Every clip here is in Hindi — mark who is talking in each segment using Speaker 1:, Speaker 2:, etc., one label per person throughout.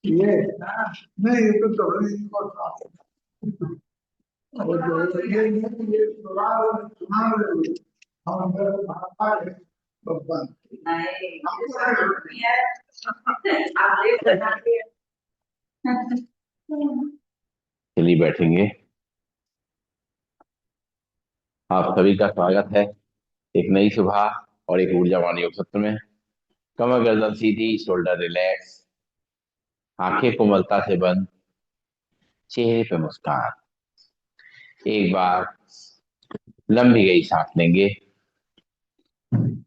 Speaker 1: ये नहीं, ये तो इनको वो जो ये चुनाव हम अंदर भाजपा है तो बंद नहीं आप ले बना के
Speaker 2: चलिए बैठेंगे। आप सभी का स्वागत है एक नई सुबह और एक ऊर्जावान योग सत्र में। कमर गर्दन सीधी, शोल्डर रिलैक्स, आंखें कोमलता से बंद, चेहरे पे मुस्कान। एक बार लंबी गई सांस लेंगे,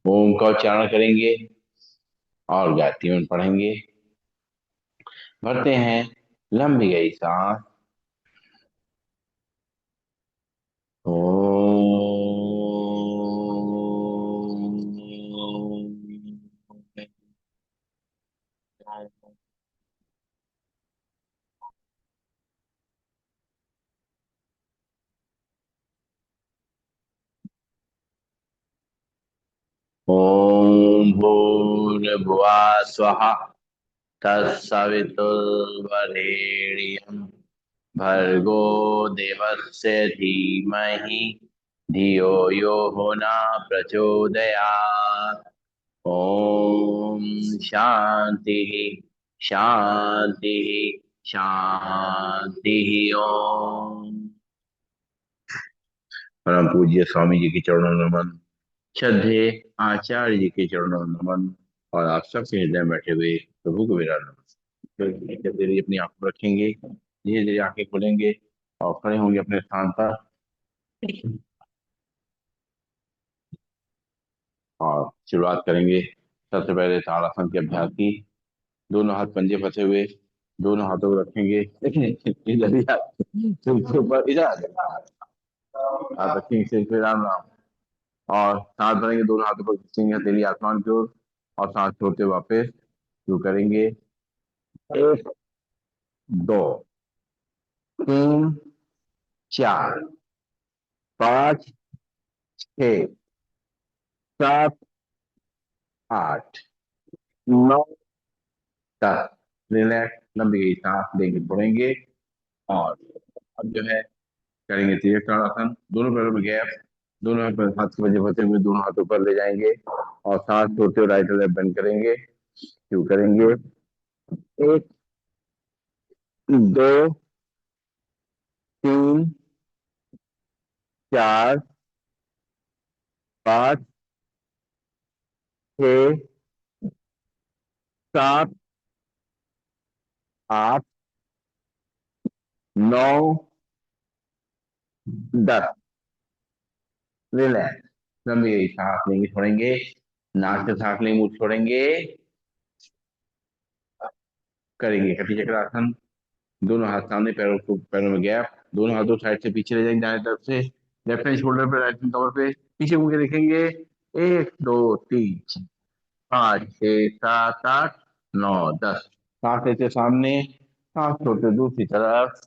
Speaker 2: ओम का उच्चारण करेंगे और गायत्री मंत्र पढ़ेंगे। भरते हैं लंबी गई सांस। ओम भूर्भुवः स्वः तत्सवितुर्वरेण्यं भर्गो देवस्य धीमहि धियो यो न प्रचोदयात्। ओम शांति शांति शांति। ओम। परम पूज्य स्वामी जी के चरणों में नमन। श्रद्धे आचार्य जी के चरणों में नमन। और आप सबके हृदय में बैठे हुए प्रभु को मेरा नमन। तो धीरे धीरे अपनी आंखों रखेंगे, धीरे धीरे आंखें खोलेंगे और खड़े होंगे अपने स्थान पर। और शुरुआत करेंगे सबसे पहले ताड़ासन के अभ्यास की। दोनों हाथ पंजे फंसे हुए, दोनों हाथों को रखेंगे। इधर ही सिर के ऊपर, इधर आ जाए। आप रखेंगे सिर पे, राम राम। और सांस भरेंगे, दोनों हाथों पर खींचेंगे हथेली आसमान की ओर और सांस छोड़ते वापस शुरू करेंगे। एक, दो, तीन, चार, पाँच, छः, सात, आठ, नौ, दस। रिलैक्स, लंबी गई सांस लेंगे, छोड़ेंगे। और अब जो है करेंगे तिरक ताड़ासन। दोनों पैरों में गैप, दोनों हाथ के पंजे फंसे हुए, दोनों हाथों पर ले जाएंगे और सांस छोड़ते हुए राइट और लेफ्ट बेंड करेंगे। शुरू करेंगे। एक, दो, तीन, चार, पाँच, छः, सात, आठ, नौ, 10। रिलैक्स, लंबी सांस लेंगे, छोड़ेंगे। नाक से सांस लेंगे, मुंह छोड़ेंगे। करेंगे कटी चक्रासन। दोनों हाथ सामने, पैरों को पैरों में गैप, दोनों हाथों साइड से पीछे ले जाएंगे दाएं तरफ से। लेफ्ट हैंड शोल्डर पे, राइट हैंड कवर पे, पीछे मुड़ के देखेंगे। एक, दो, तीन, पाँच, छः, सात, आठ, नौ, 10। सांस लेते सामने, सांस छोड़ते दूसरी तरफ।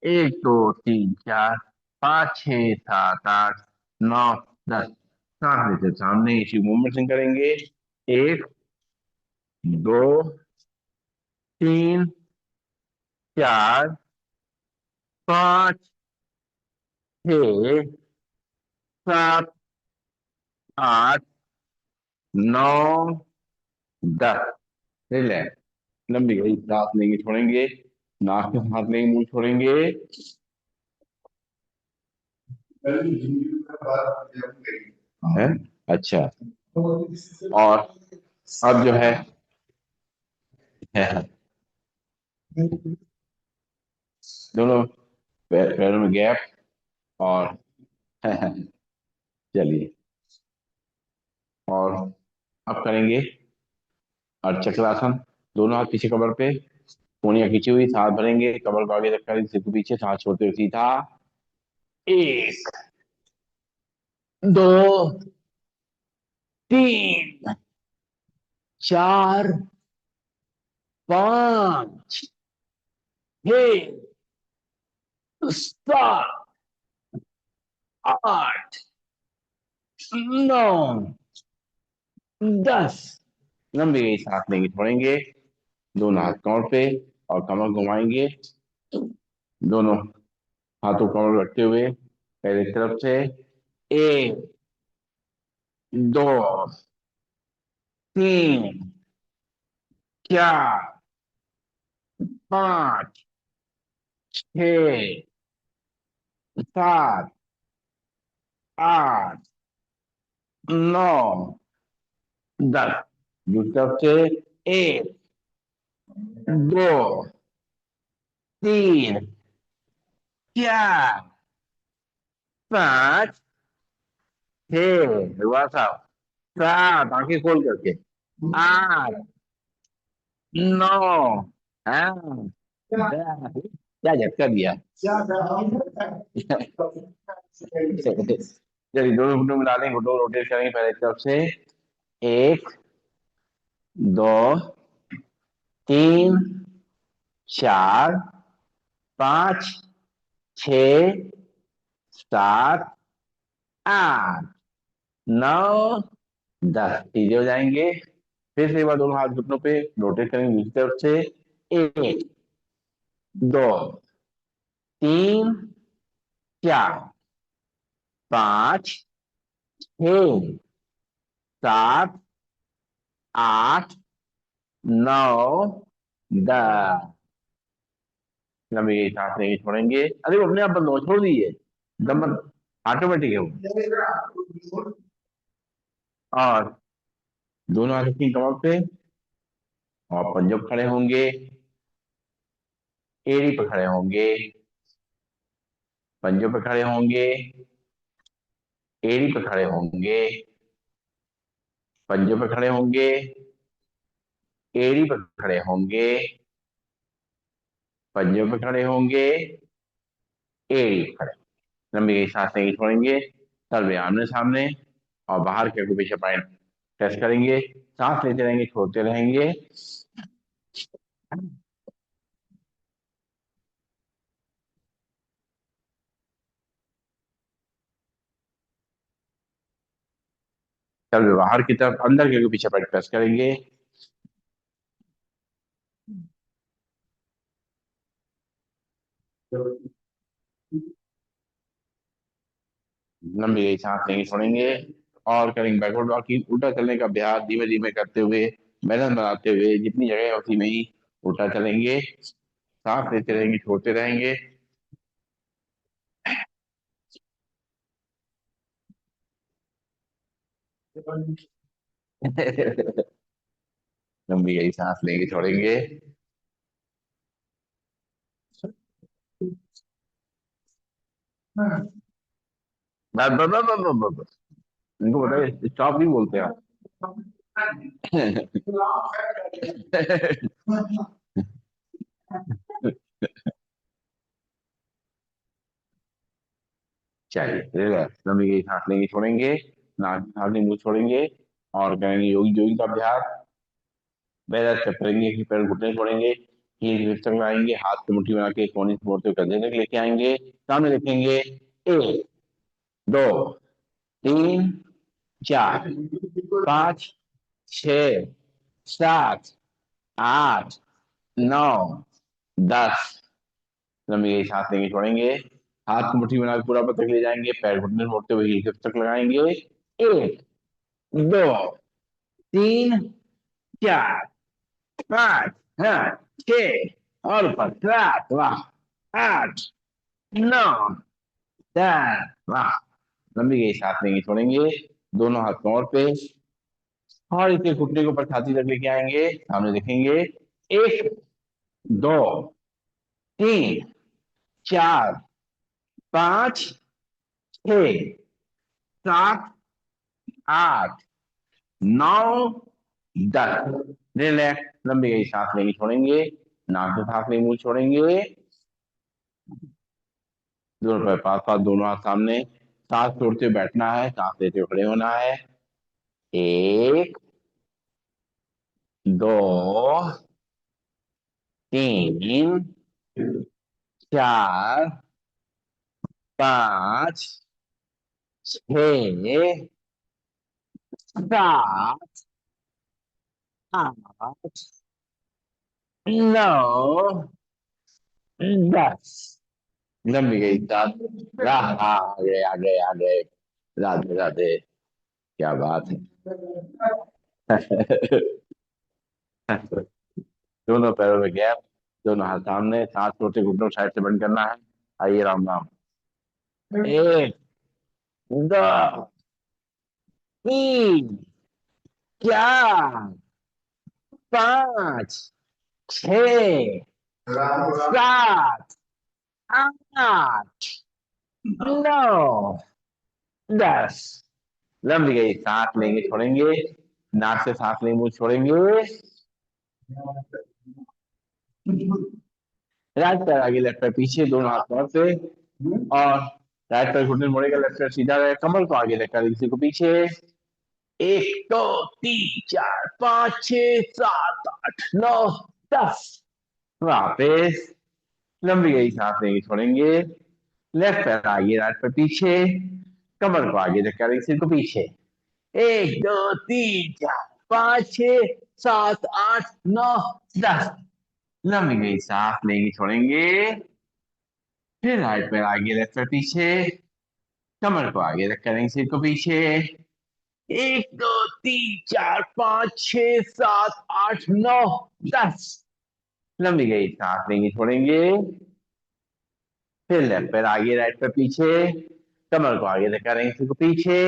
Speaker 2: एक, दो, तीन, चार, पाँच, छः, सात, आठ, नौ, 10। सांस लेते सामने, इसी मूवमेंट से करेंगे। एक, दो, तीन, चार, पाँच, छः, सात, आठ, नौ, 10। रिलैक्स, लंबी गई सांस लेंगे, छोड़ेंगे। नाक से सांस लेंगे, मुंह छोड़ेंगे। है, अच्छा। और अब जो है दोनों पैरों में गैप। और चलिए, और अब करेंगे और चक्रासन। दोनों हाथ पीछे कमर पे, कोहनियां खींची हुई, सांस भरेंगे, कमर को आगे रख कर सिर को पीछे, सांस छोड़ते हुए सीधा। एक, दो, तीन, चार, पांच, छह, सात, आठ, नौ, 10। लंबी गई सांस लेंगे, छोड़ेंगे। दोनों हाथ कमर पे और कमर घुमाएंगे। दोनों हाथों कमर रखते हुए पहले तरफ से, एक, दो, तीन, चार, पांच, छ, सात, आठ, नौ, 10। दूसरी तरफ से, एक, दो, तीन, चार, पांच, छह, हुआ साहब, सात, आंखें खोल करके, आठ, नौ, हाँ,
Speaker 1: क्या
Speaker 2: 10। क्या झटका दिया।
Speaker 1: क्या हम
Speaker 2: चलिए दोनों घुटनों मिला लेंगे, घुटनों रोटेट करेंगे पहले की तरफ से, एक, दो, तीन, चार, पांच, छ, सात, आठ, नौ, 10। सीधे हो जाएंगे। फिर से एक बार दोनों हाथ घुटनों पे रोटेट करेंगे दूसरी तरफ से, एक, दो, तीन, चार, पांच, छ, सात, आठ, नौ, 10। लंबी गई सांस लेंगे, छोड़ेंगे, अरे वो अपने आप बंद हो, छोड़ दीजिए, दम ऑटोमेटिक है वो। और दोनों हाथ अपनी कमर पे, और पंजों पे खड़े होंगे, एड़ी पे खड़े होंगे, पंजों पे खड़े होंगे, एड़ी पे खड़े होंगे, पंजों पे खड़े होंगे, एड़ी पे खड़े होंगे, पंजों पे खड़े होंगे, एड़ी पे खड़े। लंबी गई सांस लेंगे, छोड़ेंगे, तलवे आमने सामने, और बाहर के आगे पीछे पॉइंट टेस्ट करेंगे, सांस लेते रहेंगे, छोड़ते रहेंगे। तलवे बाहर की तरफ, अंदर के आगे पीछे पॉइंट टेस्ट करेंगे। लंबी गई सांस लेंगे, छोड़ेंगे, और करेंगे बैकवर्ड वॉकिंग, उल्टा चलने का अभ्यास धीमे धीमे करते हुए, बैलेंस बनाते हुए, जितनी जगह है उतनी में ही उल्टा चलेंगे, सांस लेते रहेंगे, छोड़ते रहेंगे। लंबी गई सांस लेंगे, छोड़ेंगे, बस बस बस बस बस बस बस। इनको बताइए स्टॉप नहीं बोलते आप। चलिए रिलैक्स, लंबी गई सांस लेंगे, छोड़ेंगे, नाक नाक मुंह छोड़ेंगे, और करेंगे योगी योगी का अभ्यास। पैर स्टेप करेंगे कि पैर घुटने छोड़ेंगे, हील लिफ्ट तक लाएंगे, हाथ की मुट्ठी बना के कोहनी से मोड़ते हुए कंधे तक लेके आएंगे, सामने देखेंगे, एक, दो, तीन, चार, पाँच, छ, सात, आठ, नौ, 10। लंबी गई सांस लेंगे, छोड़ेंगे, हाथ की मुट्ठी बना के पूरा पतक ले जाएंगे, पैर घुटने से मोड़ते हुए हील लिफ्ट तक लगाएंगे, एक, दो, तीन, चार, पाँच, हाँ, छह, और ऊपर, सात, वाह, आठ, नौ, 10, वाह। लंबी गई सांस लेंगे, छोड़ेंगे, दोनों हाथ कमर पे, और इसके घुटने के ऊपर छाती तक लेके आएंगे, सामने देखेंगे, एक, दो, तीन, चार, पाँच, छ, सात, आठ, नौ, 10। रिलैक्स, लंबी गई सांस लेंगे, छोड़ेंगे, नाक से सांस लेंगे, मुंह छोड़ेंगे, दोनों पैर पास पास, दोनों हाथ सामने, सांस छोड़ते हुए बैठना है, सांस लेते हुए खड़े होना है, एक, दो, तीन, चार, पाँच, छ, सात, आठ, नौ, दस। लंबी गई सात। आ गए आ गए आ गए। राधे राधे। क्या बात है। दोनों पैरों में गैप, दोनों हाथ सामने, सात छोटे घुटनों साइड से बंद करना है। आइए राम राम। एक, दो, तीन, चार, पाँच, छ,
Speaker 1: राम राम।
Speaker 2: सात, आठ, नौ, दस। लंबी गई, सांस लेंगे छोड़ेंगे। नाक से सांस लेंगे, मुंह छोड़ेंगे। राइट पैर आगे, लेफ्ट पैर पीछे, दोनों हाथ पैर पे। और राइट पैर घुटने मोड़ेगा, लेफ्ट पैर सीधा रहेगा, कमर को आगे रखा, किसी को पीछे। एक, दो, तीन, चार, पाँच, छह, सात, आठ, नौ, दस। वापिस। लंबी गई, सांस लेंगे छोड़ेंगे। लेफ्ट पैर आगे, राइट पैर पीछे, कमर को आगे रखा, किसी को पीछे। एक, दो, तीन, चार, पाँच, छह, सात, आठ, नौ, दस। लंबी गई, सांस लेंगे छोड़ेंगे। फिर राइट पैर आगे, लेफ्ट पैर पीछे, कमर को आगे रख करेंगे, सिर को पीछे। एक, दो, तीन, चार, पाँच, छह, सात, आठ, नौ, दस। लंबी गई, सांस लेंगे छोड़ेंगे। फिर लेफ्ट पैर आगे, राइट पैर पीछे, कमर को आगे रख करेंगे, सिर को पीछे।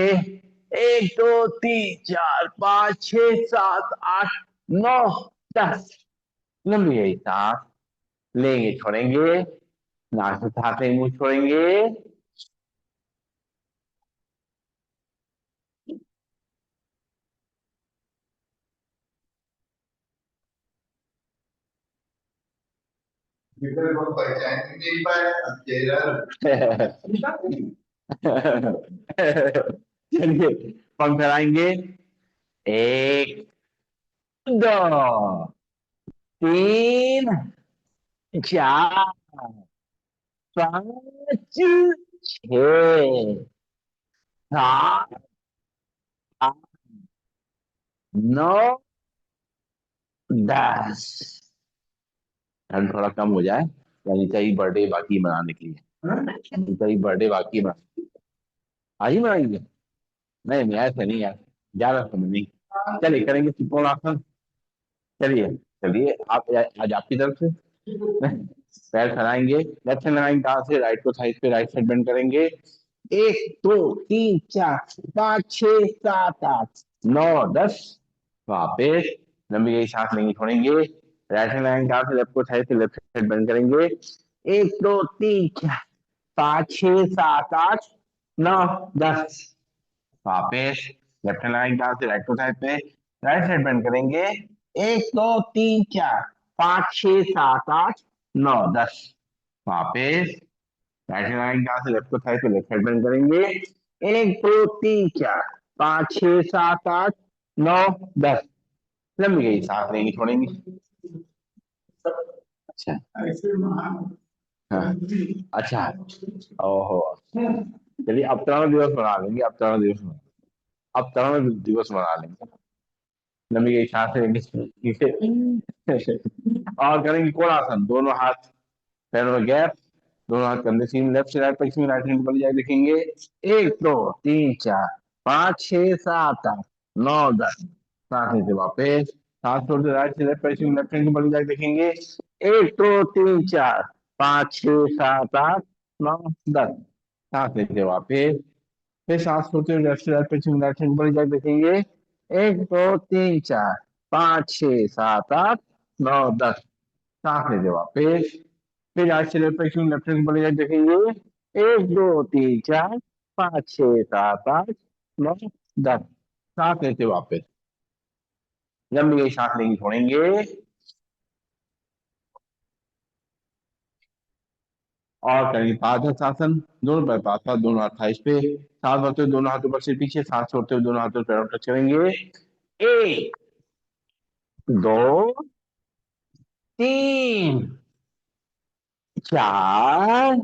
Speaker 2: एक, दो, तीन, चार, पाँच, छह, सात, आठ, नौ, दस। लंबी गई, सांस लेंगे छोड़ेंगे। नाक से उठाते ही मुंह छोड़ेंगे।
Speaker 1: विकल्प को पहचान नहीं पाए, अब चेहरा
Speaker 2: चलिए, पंख फहराएंगे। एक, दो, तीन, चार, पाँच, छ, सात, आठ, नौ, दस। ठंड थोड़ा कम हो जाए, अनीता की बर्थडे बाकी मनाने के लिए। अनीता की बर्थडे बाकी आज ही मनाएंगे। नहीं नहीं, ऐसे नहीं यार, ज्यादा समय नहीं। चलिए करेंगे त्रिकोण आसन। चलिए। चलिए आप, आज आपकी तरफ से। पैर फैलाएंगे, लेफ्ट हैंड लगाएंगे, कहाँ से, राइट को साइड पे, राइट साइड बेंड करेंगे। एक, दो, तीन, चार, पाँच, छह, सात, आठ, नौ, दस। वापिस। लंबी गई, सांस लेंगे छोड़ेंगे। राइट हैंड लगाएंगे, कहाँ से, लेफ्ट को साइड से, लेफ्ट साइड बेंड करेंगे। एक, दो, तीन, चार, पाँच, छह, सात, आठ, नौ, दस। वापिस। लेफ्ट हैंड लगाएंगे, कहाँ से, राइट को साइड पे, राइट साइड बेंड करेंगे। एक, दो, तीन, चार, पाँच, छह, सात, आठ, नौ, दस। वापिस। राइट हैंड लगाएंगे, कहाँ से, लेफ्ट को साइड पे, लेफ्ट साइड बेंड करेंगे। एक, दो, तीन, चार, पाँच, छह, सात, आठ, नौ, दस। लंबी गई, सांस लेंगे छोड़ेंगे। अच्छा।
Speaker 1: ऐसे महान
Speaker 2: हाँ।
Speaker 1: मंत्री।
Speaker 2: अच्छा। ओहो। चलिए अवतरण दिवस मना लेंगे, अवतरण दिवस अब तरण दिवस मना लेंगे। लंबी गई, सांस लेंगे और करेंगे कोणासन, दोनों हाथ पैरों में गैप, दोनों हाथ कंधे सीम, लेफ्ट से राइट पश्चिमी, राइट हैंड बन जाए देखेंगे। एक, दो, तीन, चार, पाँच, छह, सात, आठ, नौ, दस। सांस लेते वापस, सांस छोड़ते, राइट से लेफ्ट पश्चिमी, लेफ्ट हैंड बन जाए देखेंगे। एक, दो, तीन, चार, पाँच, छह, सात, आठ, नौ, दस। सांस लेते वापस, फिर सांस छोड़ते हुए लेफ्ट से राइट पश्चिमी, राइट हैंड बन जाए देखेंगे। एक, दो, तीन, चार, पाँच, छह, सात, आठ, नौ, दस। सांस लेते वापस, फिर आज से लेफ्ट पश्चिम, लेफ्ट हैंड बन जाए देखेंगे। एक, दो, तीन, चार, पाँच, छह, सात, आठ, नौ, दस। सांस लेते वापस, लंबी गई, सांस लेंगे छोड़ेंगे। और करेंगे पादहस्त, दोनों पैर पास पास, दोनों हाथ थाइस पे, सांस भरते हुए दोनों हाथों पर सिर पीछे, सांस छोड़ते हुए दोनों हाथों पर पैरों टच करेंगे। एक, दो, तीन, चार,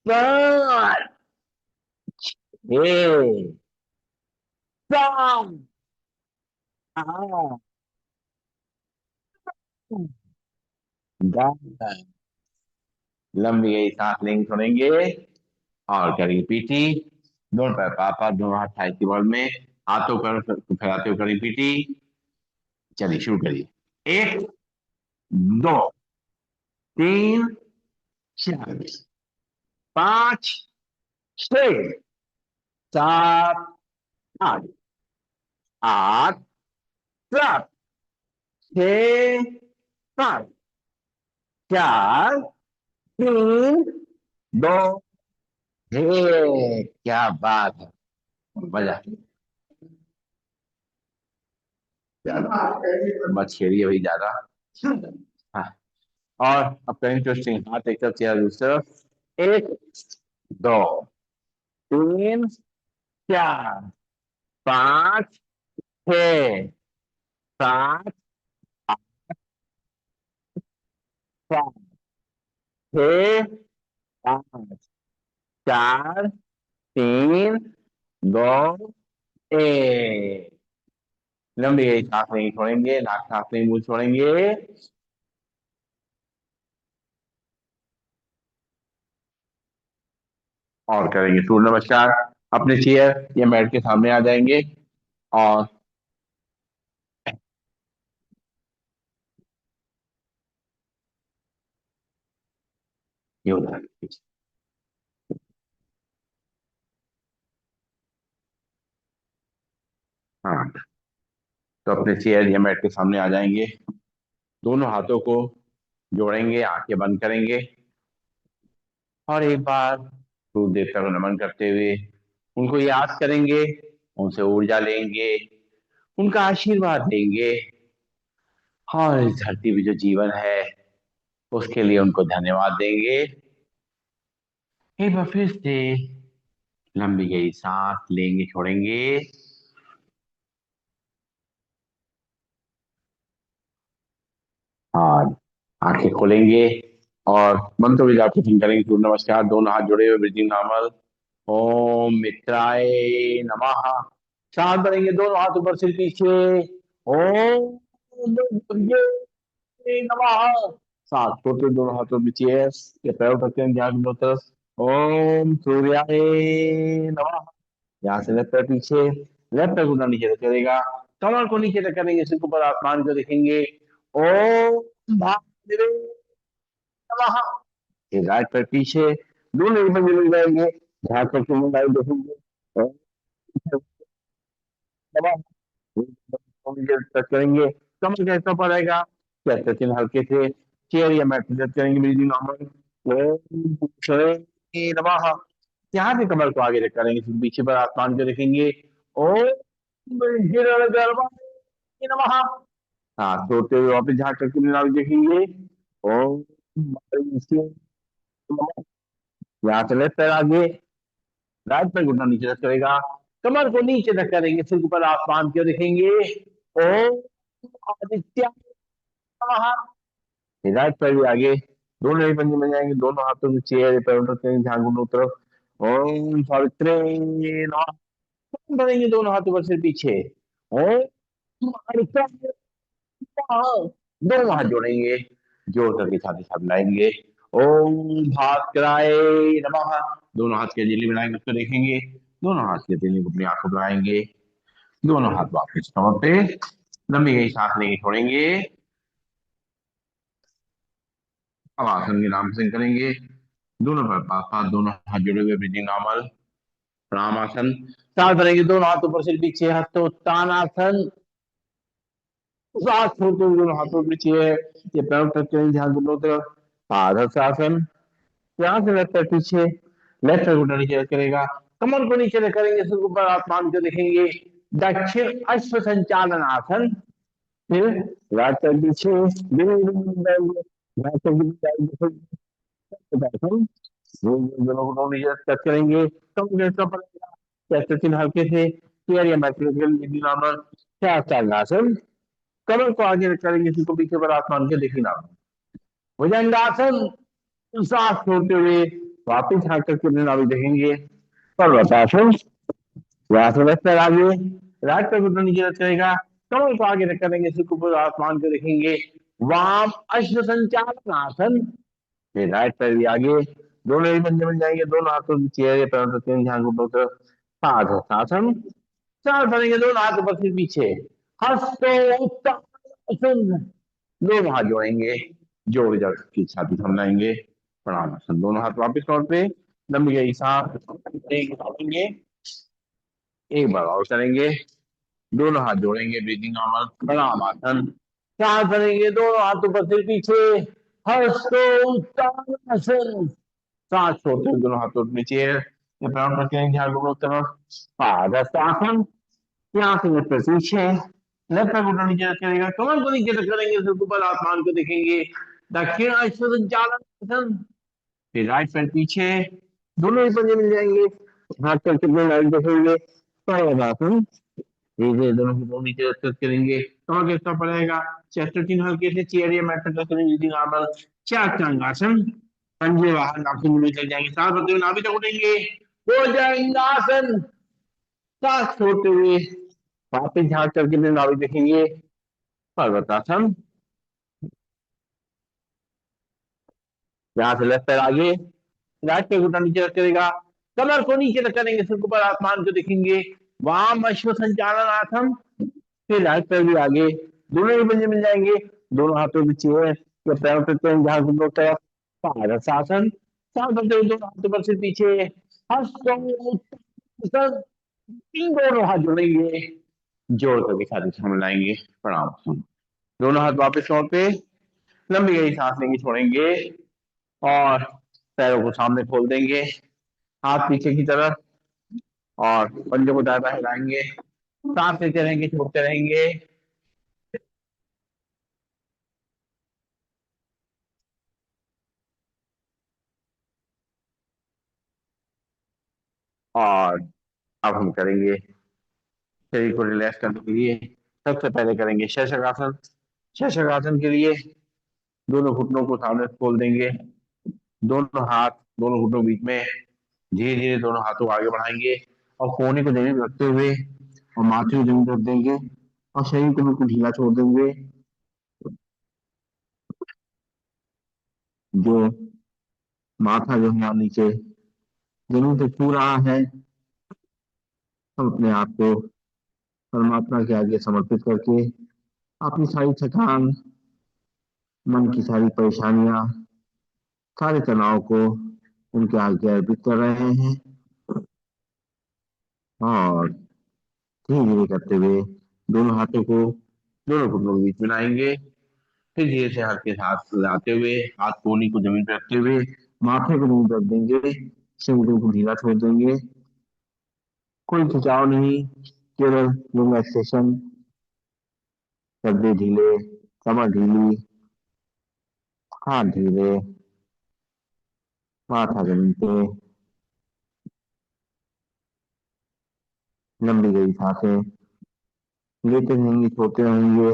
Speaker 2: पाँच, छह, सात, आठ, डन। लंबी गई सांस लेंगे, छोड़ेंगे और करेंगे पीटी। दोनों पैर पापा, दोनों हाथ थाई की बॉल में, हाथों पर फैलाते हुए करेंगे पीटी। चलिए शुरू करिए। एक, दो, तीन, चार, पांच, छह, सात, आठ, आठ, सात, छह, पांच, चार, तीन, दो, एक। क्या बात है, मजा। मत छेड़िए भाई ज्यादा। हाँ, और अब करेंगे ट्विस्टिंग, हाथ एक तरफ चेहरा दूसरी तरफ। एक, दो, तीन, चार, पांच, छह, सात, आठ, सात, छह, पांच, चार, तीन, दो, एक। लंबी गई सांस नहीं छोड़ेंगे, नाक सांस नहीं, मुंह छोड़ेंगे। और करेंगे सूर्य नमस्कार। अपने चेयर या मैट के सामने आ जाएंगे और ये हो जाएगा। हाँ, तो अपने चेयर या मैट के सामने आ जाएंगे। दोनों हाथों को जोड़ेंगे, आंखें बंद करेंगे और एक बार सूर्य देवता को नमन करते हुए उनको याद करेंगे, उनसे ऊर्जा लेंगे, उनका आशीर्वाद लेंगे और इस धरती पे जो जीवन है उसके लिए उनको धन्यवाद देंगे। एक बार फिर से लंबी गई सांस लेंगे, छोड़ेंगे और आंखें खोलेंगे और मंत्र विजाप पठन करेंगे। सूर्य नमस्कार, दोनों हाथ जुड़े हुए ब्रीदिंग नॉर्मल। ओम मित्राय नमः। सांस भरेंगे, दोनों हाथ ऊपर सिर पीछे। ओम दुर्गे नमः। सांस छोटे, दोनों हाथों पीछे है या पैरों तक के ध्यान दोनों तरफ। ओम सूर्याय नमः। यहाँ से लेफ्ट पैर पीछे, लेफ्ट पैर घुटना नीचे रख करेगा, कमर को नीचे तक करेंगे, सिर के ऊपर आसमान को देखेंगे। ओम भाग्य नमः। ये राइट पैर पीछे, दोनों एक मिल जाएंगे, ध्यान करके मुंडाई देखेंगे। ओम नमः। टच करेंगे, कमर कैसा पड़ेगा, चेस्ट चिन्ह हल्के से चेयर या मैट पे टच करेंगे, ब्रीदिंग नॉर्मल। ओम श्री नमः। यहाँ से कमर को आगे रख करेंगे, फिर पीछे पर आसमान को देखेंगे। ओम गिरधर्माय नमः। हाँ, सोते हुए वापिस झाँक करके नीलाव देखेंगे। ओम महर्षि नमः। यहाँ से लेफ्ट पैर आगे, राइट पैर घुटना नीचे रख करेगा, कमर को नीचे रख करेंगे, सिर के ऊपर आसमान को देखेंगे। ओम आदित्य नमः। राइट पैर भी आगे, दोनों ही पंजे में जाएंगे, दोनों हाथों से चेहरे पर उठते हैं, ध्यान दोनों तरफ। ओम सावित्रे नमः। करेंगे, दोनों हाथों पर सिर पीछे। ओम हरिद्रा नमः। दोनों हाथ जोड़ेंगे, जोड़ करके साथ ही साथ लाएंगे। ओम भास्कराय नमः। दोनों हाथ के जेली बनाएंगे, उसको देखेंगे, दोनों हाथ के जेली को अपनी आंखों पर लगाएंगे, दोनों हाथ वापस कमर पे, लंबी गई सांस लेंगे, छोड़ेंगे। अब आसन के नाम से करेंगे, दोनों पर पापा, दोनों हाथ जुड़े हुए, ब्रीदिंग नॉर्मल। प्रणाम आसन। सांस भरेंगे, दोनों हाथ ऊपर सिर पीछे, हस्त उत्तान आसन। सांस छोड़ते हुए दोनों हाथों पीछे है, ये पैरों तक करेंगे, ध्यान दोनों तरफ। पादहस्त आसन। यहाँ से लेफ्ट पैर पीछे, लेफ्ट पैर घुटना नीचे करेगा, कमर को नीचे करेंगे, सिर ऊपर आसमान को देखेंगे। दक्षिण अश्व संचालन आसन। फिर राइट पैर पीछे, दोनों को नीचे टच करेंगे, कम कैसा पड़ेगा, चेस्ट चिन्ह हल्के से चेयर या मैट्रिक्स नॉर्मल। क्या आसन, कमर को आगे करेंगे, सिर को पीछे पर आसमान के देखी नॉर्मल। भुजंगासन। सांस छोड़ते हुए वापिस हाँ करके नाभि देखेंगे। पर्वतासन। यहाँ से लेफ्ट पैर आगे, राइट पैर घुटना नीचे रख करेगा, कमर को आगे रख करेंगे, सिर को ऊपर आसमान को देखेंगे। वाम अश्व संचालन आसन। फिर राइट पैर भी आगे, दोनों ही पंजे मिल जाएंगे, दोनों हाथों की चेहरे पर तीन ध्यान को पादहस्तासन। चार करेंगे, दोनों हाथ ऊपर से पीछे, हस्तोत्तानासन। दोनों हाथ जोड़ेंगे, जोड़ जड़ की छाती थमलाएंगे, प्रणामासन। दोनों हाथ वापिस तौर पे लंबी गई सांस लेंगे, एक बार और करेंगे, दोनों हाथ जोड़ेंगे, ब्रीदिंग नॉर्मल, प्रणामासन। चार करेंगे, दोनों हाथ ऊपर से पीछे, हस्तोत्तानासन। सांस छोड़ते हुए दोनों हाथों नीचे, प्राणायाम करते हैं, ध्यान को तरफ पादहस्तासन। यहाँ से लेफ्ट पैर पीछे, लेफ्ट पैर घुटना नीचे रखेगा, कमर को नीचे रख करेंगे, सिर को ऊपर, आसमान को देखेंगे, दक्षिण अश्व संचालन। फिर राइट पैर पीछे, दोनों ही पंजे मिल जाएंगे, हाथ पैर कितने राइट देखेंगे, पादहस्तासन। धीरे दोनों को नीचे रख करेंगे, कमर कैसा पड़ेगा, चेस्ट टीन हल्के से चेयर या मैट पर करेंगे, नॉर्मल चाक्रांगासन। पंजे बाहर, नाखून में चल जाएंगे, सांस भरते हुए नाभि तक उठेंगे, भुजंगासन। सांस छोड़ते हुए वापिस झांक करके अपने नाभि देखेंगे, पर्वतासन। यहाँ से लेफ्ट पैर आगे, राइट पैर घुटना नीचे रख करेगा, कमर को नीचे रख करेंगे, सिर को ऊपर, आसमान को देखेंगे, वाम अश्व संचालन आसन। फिर राइट पैर भी आगे, दोनों ही पंजे मिल जाएंगे, दोनों हाथों की चेयर या पैरों पे जहां घुटनों तरफ, पादहस्तासन। सांस भरते हुए दोनों हाथों पर सिर पीछे, हस्तोत्तानासन। इन दोनों हाथ जोड़ेंगे, जोड़ करके छाती से हम लाएंगे, प्रणाम। दोनों हाथ वापस लौट पे, लंबी गई सांस लेंगे, छोड़ेंगे, और पैरों को सामने खोल देंगे, हाथ पीछे की तरफ, और पंजों को दाएं बाएं हिलाएंगे, सांस लेते रहेंगे, छोड़ते रहेंगे, और अब हम करेंगे शरीर को रिलैक्स करने के लिए, सबसे पहले करेंगे शशकासन। शशकासन के लिए दोनों घुटनों को सामने खोल देंगे, दोनों हाथ दोनों घुटनों के बीच में, धीरे धीरे दोनों हाथों को आगे बढ़ाएंगे, और कोहनी को जमीन पर रखते हुए, और माथे को जमीन पर रख देंगे, और शरीर को बिल्कुल ढीला छोड़ देंगे। जो माथा जो है नीचे जमीन से छू रहा है, हम अपने आप को परमात्मा के आगे समर्पित करके अपनी सारी थकान, मन की सारी परेशानियां, सारे तनाव को उनके आगे अर्पित कर रहे हैं, और धीरे धीरे करते हुए दोनों हाथों को दोनों घुटनों के बीच में लाएंगे, फिर धीरे से हल्के हाथ लाते हुए, हाथ कोहनी को जमीन पर रखते हुए, माथे को जमीन पर रख देंगे, शरीर को ढीला छोड़ देंगे, कोई खिंचाव नहीं, केवल रिलैक्सेशन, कंधे ढीले, कमर ढीली, हाथ ढीले, माथा जमीन पे, लंबी गई सांसें लेते रहेंगे, छोड़ते रहेंगे,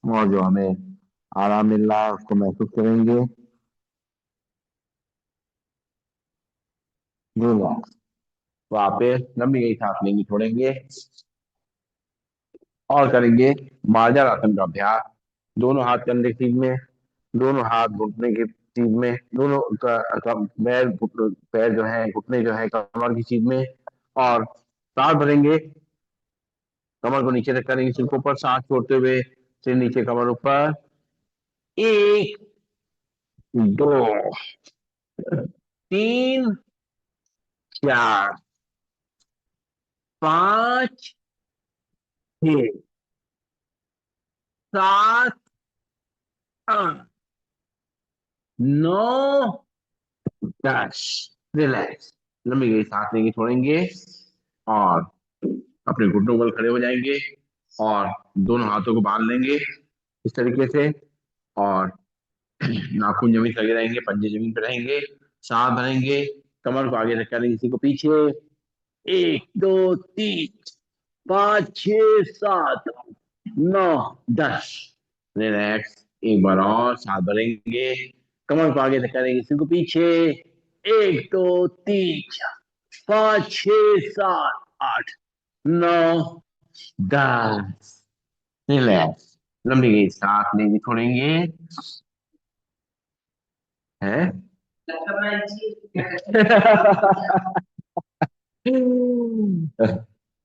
Speaker 2: और जो हमें आराम मिल रहा है उसको महसूस करेंगे। रिलैक्स, वापस लंबी गई सांस लेंगे, छोड़ेंगे, और करेंगे मार्जरासन का अभ्यास। दोनों हाथ कंधे के सीध में, दोनों हाथ घुटने के सीध में, दोनों पैर जो है, घुटने जो है कमर की सीध में, और सांस भरेंगे, कमर को नीचे रख करेंगे, सिर को ऊपर, सांस छोड़ते हुए सिर नीचे, कमर ऊपर, एक, दो, तीन, चार, पांच, छह, सात, आठ, नौ, 10। रिलैक्स, लंबी गई सांस लेंगे, छोड़ेंगे, और अपने घुटनों पर खड़े हो जाएंगे, और दोनों हाथों को बांध लेंगे इस तरीके से, और नाखून जमीन लगे रहेंगे, पंजे जमीन पे रहेंगे, सांस भरेंगे, कमर को आगे रख करेंगे, किसी को पीछे, एक, दो, तीन, पाँच, छह, सात, 9, 10। रिलैक्स, एक बार और सांस भरेंगे, कमर को आगे करेंगे, सिर को पीछे, एक, दो, तीन, चार, पाँच, छह, सात, आठ, 9, 10। रिलैक्स, लंबी गई सांस लेंगे, छोड़ेंगे। है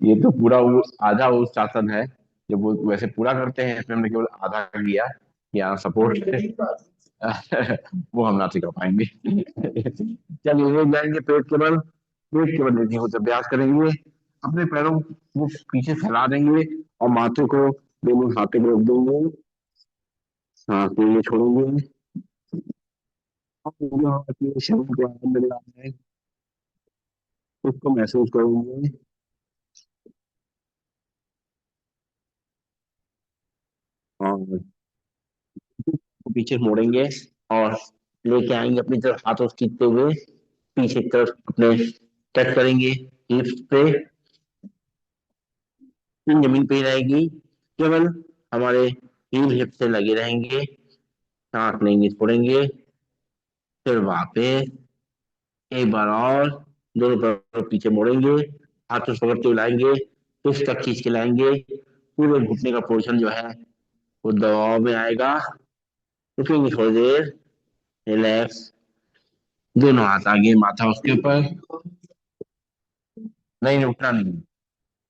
Speaker 2: ये तो पूरा वो आधा वो शासन है, जब वो वैसे पूरा करते हैं, इसमें हमने केवल आधा किया, यहाँ सपोर्ट। वो हम ना सिखा पाएंगे। चलिए ये जाएंगे पेट के बल, पेट के बल लेके कुछ अभ्यास करेंगे। अपने पैरों को पीछे फैला देंगे और माथे को दोनों हाथों में रख देंगे, सांस लेंगे, छोड़ेंगे। और जो अपने शरीर को आराम मिल रहा है उसको महसूस करेंगे। और पीछे मोड़ेंगे और लेके आएंगे अपनी तरफ, हाथों से खींचते हुए पीछे की तरफ अपने टच करेंगे हिप्स पे। जमीन पे ही रहेगी, केवल हमारे हील हिप से लगे रहेंगे। सांस लेंगे, छोड़ेंगे, फिर वापस एक बार और दोनों पैर पीछे मोड़ेंगे, हाथों से पकड़ते हुए लाएंगे, हिप्स तक खींच के लाएंगे। पूरे घुटने का पोर्शन जो है वो दबाव में आएगा। रुकेंगे थोड़ी देर, रिलैक्स, दोनों हाथ आगे, माथा उसके ऊपर। नहीं, उठना नहीं,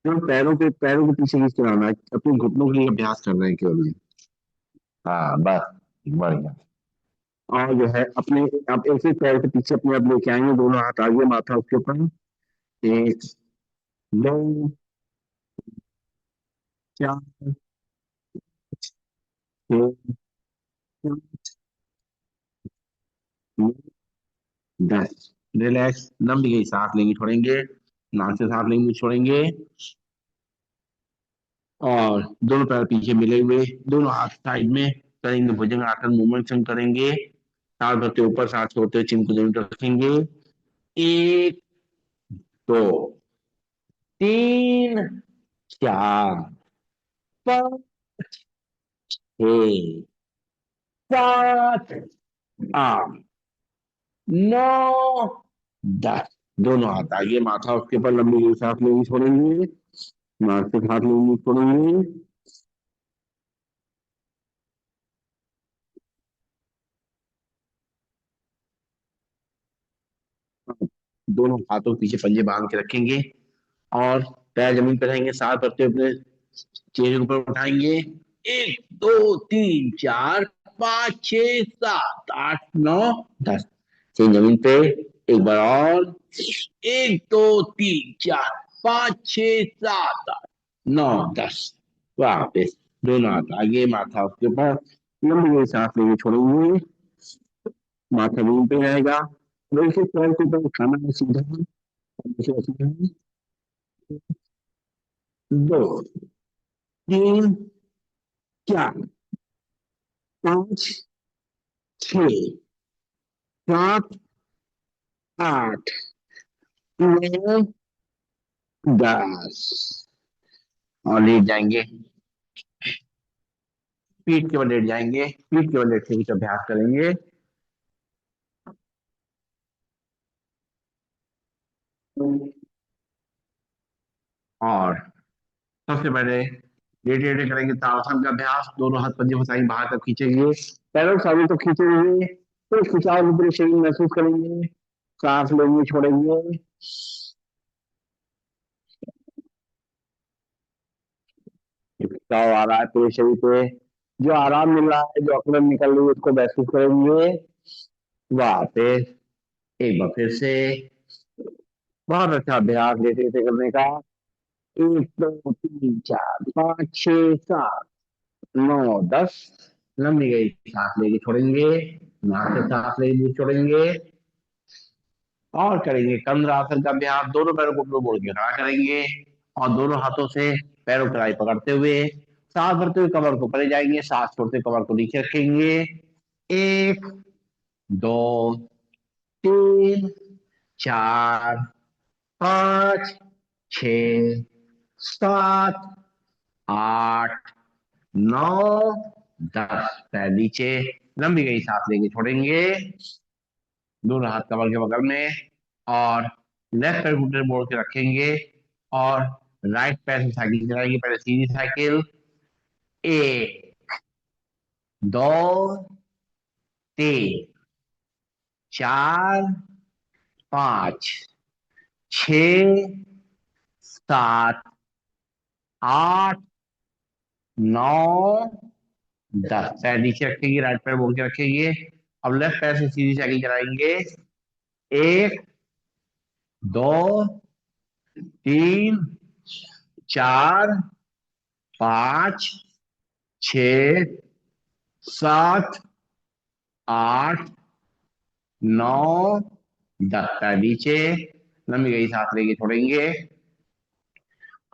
Speaker 2: केवल पैरों के पीछे खींच के लाना है, अपने घुटनों के लिए अभ्यास कर रहे हैं केवल। हाँ बस, बढ़िया। और जो है अपने, आप एक एक पैर के पीछे अपने आप लेके आएंगे, दोनों हाथ आगे, माथा उसके ऊपर। एक, दो, चार, छह, सात, नौ, 10। रिलैक्स, लंबी गई सांस लेंगे, छोड़ेंगे, नाक से सांस लेंगे, छोड़ेंगे। और दोनों पैर पीछे मिले हुए, दोनों हाथ साइड में करेंगे, भुजंग आसन मूवमेंट करेंगे। सांस भरते हुए ऊपर, सांस छोड़ते हुए चिन को जमीन पर रखेंगे। एक, दो, तीन, चार, पाँच, छह, सात, आठ, नौ, 10। दोनों हाथ आगे, माथा उसके ऊपर, लंबी गई सांस लेंगे, छोड़ेंगे, नाक से सांस लेंगे, छोड़ेंगे। दोनों हाथों के पीछे पंजे बांध के रखेंगे और पैर जमीन पर रहेंगे, सांस भरते हुए अपने चेहरे के ऊपर उठाएंगे। एक, दो, तीन, चार, पाँच, छह, सात, आठ, नौ, 10। फिर जमीन पे एक बार और, एक, दो, तीन, चार, पाँच, छह, सात, आठ, नौ, 10। वापिस, दोनों हाथ आगे, माथा उसके ऊपर, लंबी गई सांस लेंगे, छोड़ेंगे, माथा जमीन पे रहेगा। वैसे पैर के ऊपर उठाना है सीधा, ऐसे रखना है। दो, तीन, चार, पाँच, छह, सात, आठ, नौ, 10। और लेट जाएंगे, पीठ के बल लेट जाएंगे, पीठ के बल लेट के कुछ अभ्यास करेंगे। और सबसे पहले लेटे लेटे करेंगे ताड़ासन का अभ्यास, दोनों हाथ पंजे फंसाएंगे, बाहर तक खींचेंगे, पैरों सामने तो खींचेंगे, तो खिंचाव पूरे शरीर महसूस करेंगे। सांस लेंगे, छोड़ेंगे। खिंचाव आ रहा है पूरे शरीर पे, जो आराम मिल रहा है, जो अकड़न निकल रही है, उसको महसूस करेंगे। वापस एक बार फिर से, बहुत अच्छा अभ्यास लेते लेते करने का। एक, दो, तीन, चार, पाँच, छह, सात, नौ, 10। लंबी गई सांस लेके, छोड़ेंगे, नाक से सांस लेंगे, छोड़ेंगे। और करेंगे कंद्रासन का अभ्यास, दोनों पैरों को ऊपर मोड़ के खड़ा करेंगे और दोनों हाथों से पैरों की कलाई पकड़ते हुए सांस भरते हुए कमर को ऊपर ले जाएंगे, सांस छोड़ते हुए कमर को नीचे रखेंगे। एक, दो, तीन, चार, पाँच, छ, सात, आठ, नौ, 10। पैर नीचे, लंबी गई सांस लेंगे, छोड़ेंगे, दोनों हाथ कमर के बगल में और लेफ्ट पैर घुटने मोड़ के रखेंगे और राइट पैर से साइकिल चलाएंगे, पहले सीधी साइकिल, एक, दो, तीन, चार, पांच, छ, सात, आठ, नौ, 10। पैर नीचे रखेंगे, राइट पैर बोल के रखेंगे। अब लेफ्ट पैर से सीधी साइकिल चलाएंगे। एक, दो, तीन, चार, पांच, छ, सात, आठ, नौ, 10। पैर नीचे, लंबी गई सांस लेके छोड़ेंगे।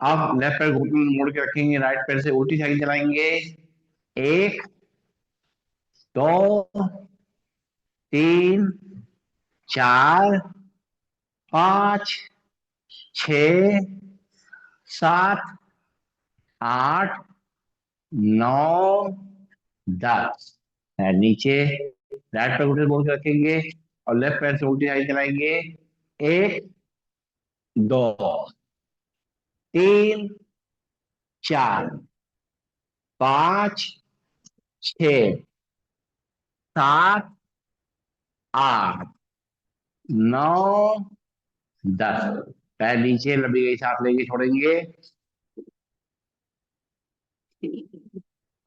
Speaker 2: अब लेफ्ट पैर घुटने मोड़ के रखेंगे, राइट पैर से उल्टी साइकिल चलाएंगे। एक, दो, तीन, चार, पांच, छ, सात, आठ, नौ, 10। पैर नीचे, राइट पैर घुटने मोड़ के रखेंगे और लेफ्ट पैर से उल्टी साइकिल चलाएंगे। एक, दो, तीन, चार, पांच, छ, सात, आठ, नौ, 10। पैर नीचे, लंबी गई सांस लेके छोड़ेंगे।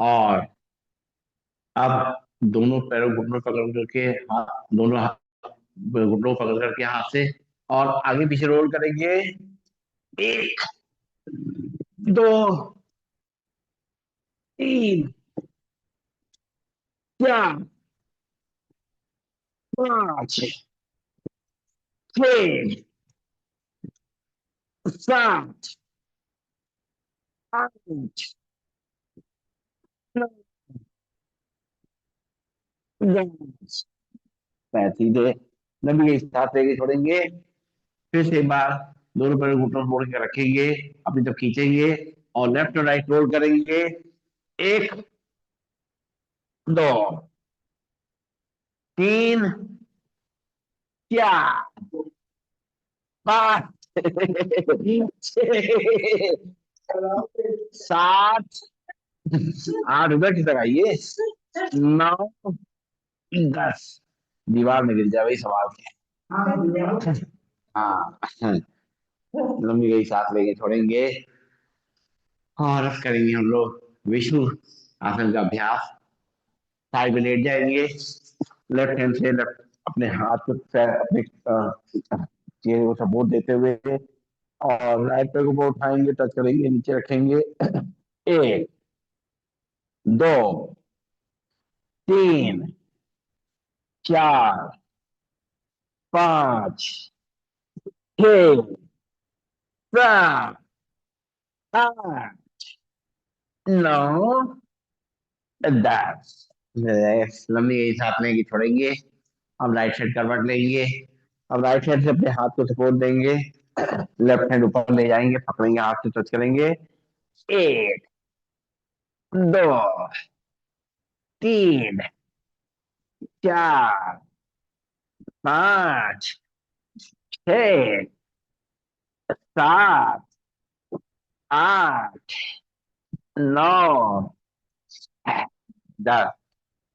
Speaker 2: और अब दोनों पैरों घुटनों पकड़ करके, हाथ दोनों घुटनों पकड़ करके हाथ से, और आगे पीछे रोल करेंगे। एक, दो, तीन, चार, पांच, छह, सात, आठ, नौ, 10। पैर सीधे, लंबी गई सांस लेके छोड़ेंगे। फिर से एक बार दोनों पैर घुटनों मोड़ के रखेंगे, अपनी तरफ खींचेंगे और लेफ्ट और राइट रोल करेंगे। एक, दो, तीन, चार, पांच, छह, सात, आठ, उधर की तरह आइए, 9, 10। दीवार में गिर जाए वही सवाल है। हाँ, लंबी गई सांस लेके छोड़ेंगे और अब करेंगे हम लोग विष्णु आसन का अभ्यास। साइड में लेट जाएंगे, लेफ्ट हैंड से लेफ्ट अपने हाथ को अपने चेहरे को सपोर्ट देते हुए, और राइट पैर को ऊपर उठाएंगे, टच करेंगे, नीचे रखेंगे। एक, दो, तीन, चार, पांच, छ, सात, आठ, नौ, 10। लंबी गई सांस लेंगे, छोड़ेंगे। अब राइट साइड करवट लेंगे। अब राइट साइड से अपने हाथ को सपोर्ट देंगे, लेफ्ट हैंड ऊपर ले जाएंगे, पकड़ेंगे, हाथ से टच करेंगे। एक, दो, तीन, चार, पांच, छ, सात, आठ, नौ, 10।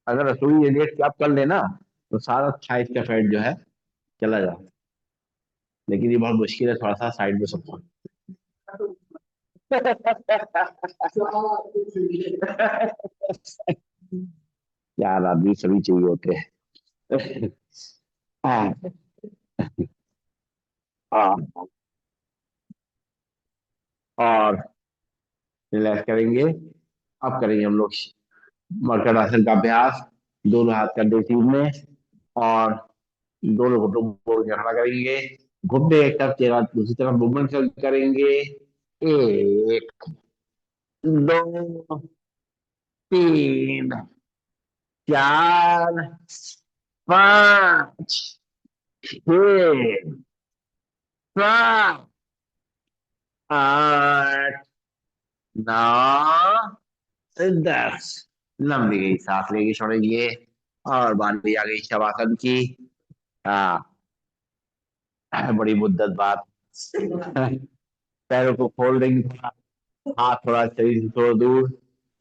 Speaker 2: अगर रसोई एरिया की आप कर लेना तो सारा थाइस का फैट जो है चला जाए, लेकिन ये बहुत मुश्किल है, थोड़ा सा साइड में सपोर्ट। यार आदमी सभी चाहिए होते हैं। हाँ, हाँ, और रिलैक्स करेंगे। अब करेंगे हम लोग मकर आसन का अभ्यास। दोनों हाथ कंधे सीधे और दोनों घुटनों को खड़ा करेंगे। घुटने एक तरफ, चेहरा दूसरी तरफ मूवमेंट करेंगे। एक, दो, तीन, चार, पांच, छह, सात, आठ, नौ, 10। लंबी गई सांस लेके छोड़ेंगे और बारी आ गई शवासन की। हाँ, बड़ी मुद्दत बाद पैरों को खोल देंगे थोड़ा, हाथ थोड़ा शरीर से थोड़ा दूर,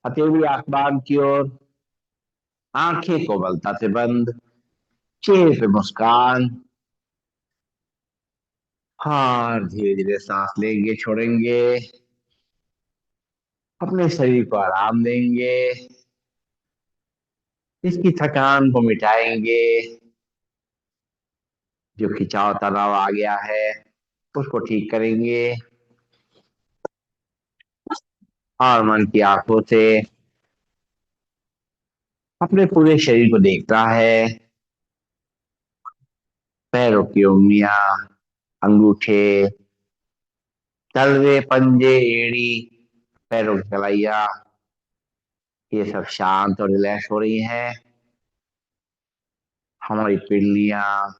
Speaker 2: हथेली आसमान की ओर, आंखें कोमलता से बंद, चेहरे पे मुस्कान। हाँ, धीरे धीरे सांस लेंगे, छोड़ेंगे, अपने शरीर को आराम देंगे, इसकी थकान को मिटाएंगे। जो खिंचाव तनाव आ गया है उसको ठीक करेंगे, और मन की आंखों से अपने पूरे शरीर को देखना है। पैरों की उंगलियां, अंगूठे, तलवे, पंजे, एड़ी, पैरों की कलाइयां, ये सब शांत और रिलैक्स हो रही हैं। हमारी पिंडलियां,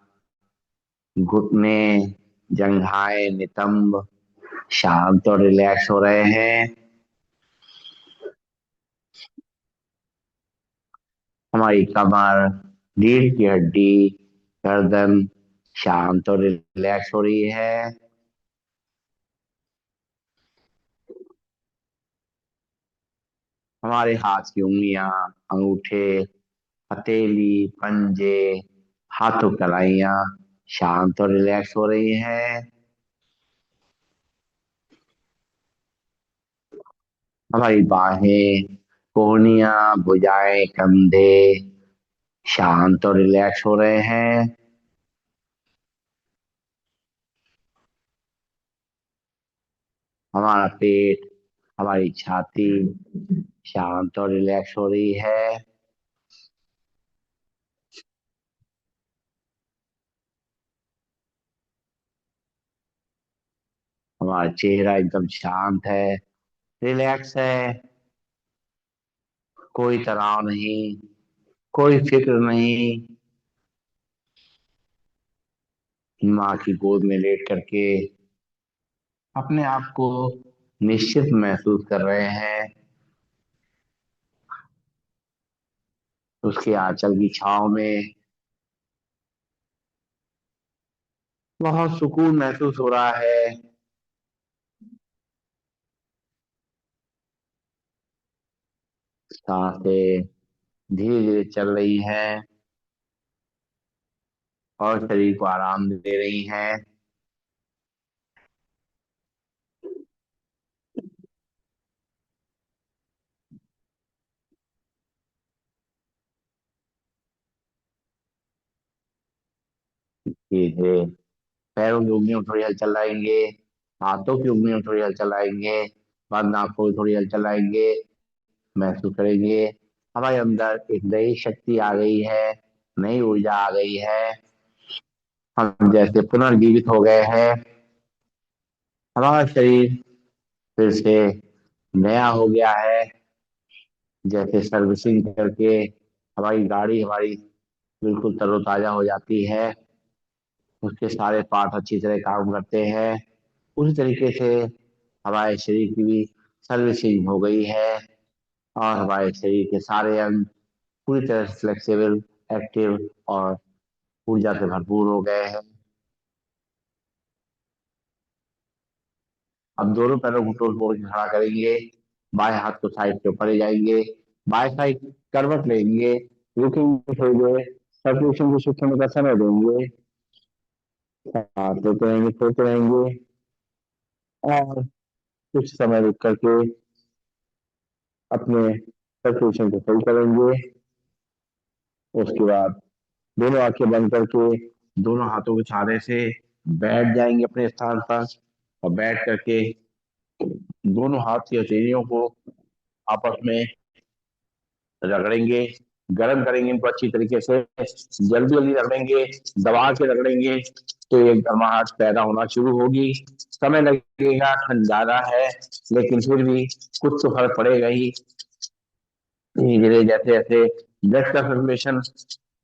Speaker 2: घुटने, जंघाएं, नितंब शांत और रिलैक्स हो रहे हैं। हमारी कमर, रीढ़ की हड्डी, गर्दन शांत और रिलैक्स हो रही है। हमारे हाथ की उंगलियां, अंगूठे, हथेली, पंजे, हाथों की कलाइयां शांत और रिलैक्स हो रही हैं। हमारी बाहें, कोहनियां, भुजाएं, कंधे शांत और रिलैक्स हो रहे हैं। हमारा पेट, हमारी छाती शांत और रिलैक्स हो रही है। हमारा चेहरा एकदम शांत है, रिलैक्स है, कोई तनाव नहीं, कोई फिक्र नहीं। माँ की गोद में लेट करके अपने आप को निश्चित महसूस कर रहे हैं। उसके आंचल की छांव में बहुत सुकून महसूस हो रहा है। सांसें धीरे धीरे चल रही हैं और शरीर को आराम दे रही हैं। धीरे धीरे पैरों की उंगलियों में थोड़ी हलचल लाएंगे, हाथों की उंगलियों में थोड़ी हलचल लाएंगे, बंद आंखों में थोड़ी हलचल लाएंगे। महसूस करेंगे हमारे अंदर एक नई शक्ति आ गई है, नई ऊर्जा आ गई है। हम जैसे पुनर्जीवित हो गए हैं। हमारा शरीर फिर से नया हो गया है। जैसे सर्विसिंग करके हमारी गाड़ी हमारी बिल्कुल तरोताजा हो जाती है, उसके सारे पार्ट अच्छी तरह काम करते हैं, उसी तरीके से हमारे शरीर की भी सर्विसिंग हो गई है, और हमारे शरीर के सारे अंग पूरी तरह से फ्लेक्सिबल, एक्टिव और ऊर्जा से भरपूर हो गए हैं। अब दोनों पैरों को टोल फोड़ के खड़ा करेंगे, बाएं हाथ को साइड के ऊपर ले जाएंगे, बाएं साइड करवट लेंगे, रुकेंगे थोड़ी देर, सर्कुलेशन को शुरू होने का समय देंगे, सांस लेते रहेंगे, छोड़ते रहेंगे, और कुछ समय रुक करके अपने सर्कुलेशन को सही करेंगे। उसके बाद दोनों आंखें बंद करके दोनों हाथों के सहारे से बैठ जाएंगे अपने स्थान पर, और बैठ करके दोनों हाथ की हथेलियों को आपस में रगड़ेंगे, गर्म करेंगे इनको अच्छी तरीके से। जल्दी जल्दी रगड़ेंगे, दबा के रगड़ेंगे तो एक गर्माहट पैदा होना शुरू होगी। समय लगेगा, ठंड ज्यादा है, लेकिन फिर भी कुछ तो फर्क पड़ेगा ही। धीरे धीरे जैसे जैसे ब्लड का सर्कुलेशन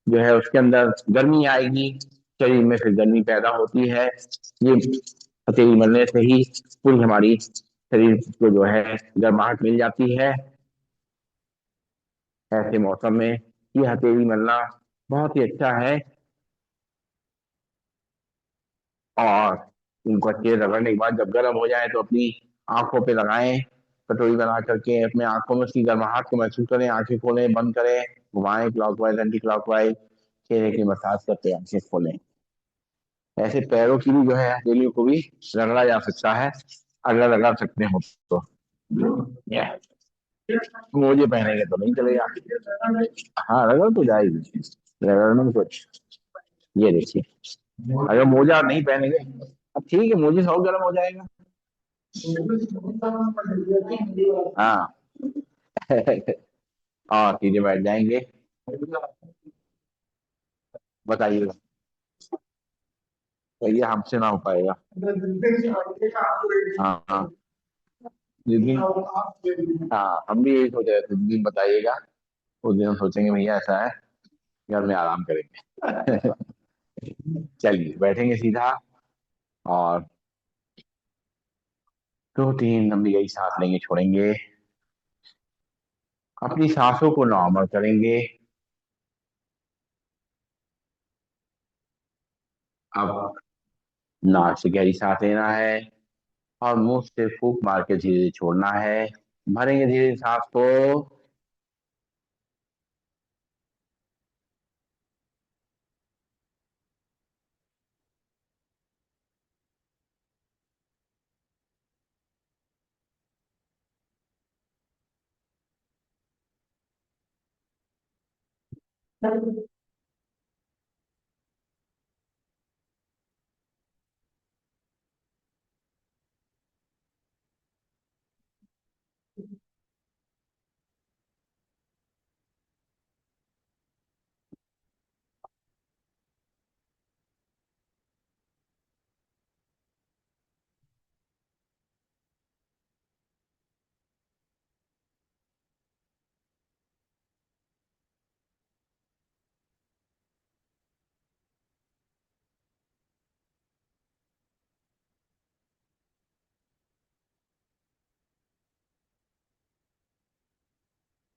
Speaker 2: जो है उसके अंदर गर्मी आएगी, शरीर में फिर गर्मी पैदा होती है। ये हथेली मलने से ही पूरी हमारी शरीर को जो है गर्माहट मिल जाती है। ऐसे मौसम में ये हथेली मलना बहुत ही अच्छा है। और इनको अच्छे से रगड़ने के बाद जब गर्म हो जाए तो अपनी आंखों पे लगाएं, कटोरी बना करके अपने आंखों में उसकी गर्माहट को महसूस करें, आंखें खोलें, बंद करें, घुमाएं क्लॉकवाइज एंटी क्लॉकवाइज, चेहरे की मसाज करते आंखें खोलें। ऐसे पैरों की भी जो है हथेलियों को भी रगड़ा जा सकता है, अगर रगड़ सकते हो तो। मोजे पहनेंगे तो नहीं चलेगा। हाँ, रगड़ तो जाएगी, रगड़ने में कुछ। ये देखिए, अगर मोजा नहीं पहनेंगे, अब ठीक है, मोजे से और गर्म हो जाएगा। हाँ। और सीधे बैठ जाएंगे। बताइए, तो ये हमसे ना हो पाएगा। हाँ हाँ, जिस दिन, हाँ हम भी यही सोच रहे थे, जिस दिन बताइएगा उस दिन हम सोचेंगे भैया ऐसा है, घर में आराम करेंगे। चलिए बैठेंगे सीधा, और 2-3 लंबी गई सांस लेंगे, छोड़ेंगे, अपनी सांसों को नॉर्मल करेंगे। अब नाक से गहरी सांस लेना है, और मुंह से फूंक मार के धीरे धीरे छोड़ना है। भरेंगे धीरे धीरे सांस को,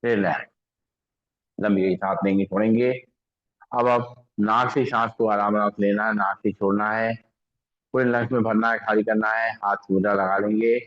Speaker 2: रिलैक्स, लंबी गई सांस लेंगे, छोड़ेंगे। अब नाक से सांस को आराम आराम से लेना है, नाक से छोड़ना है, पूरे लंग्स में भरना है, खाली करना है, हाथ मुद्रा लगा लेंगे।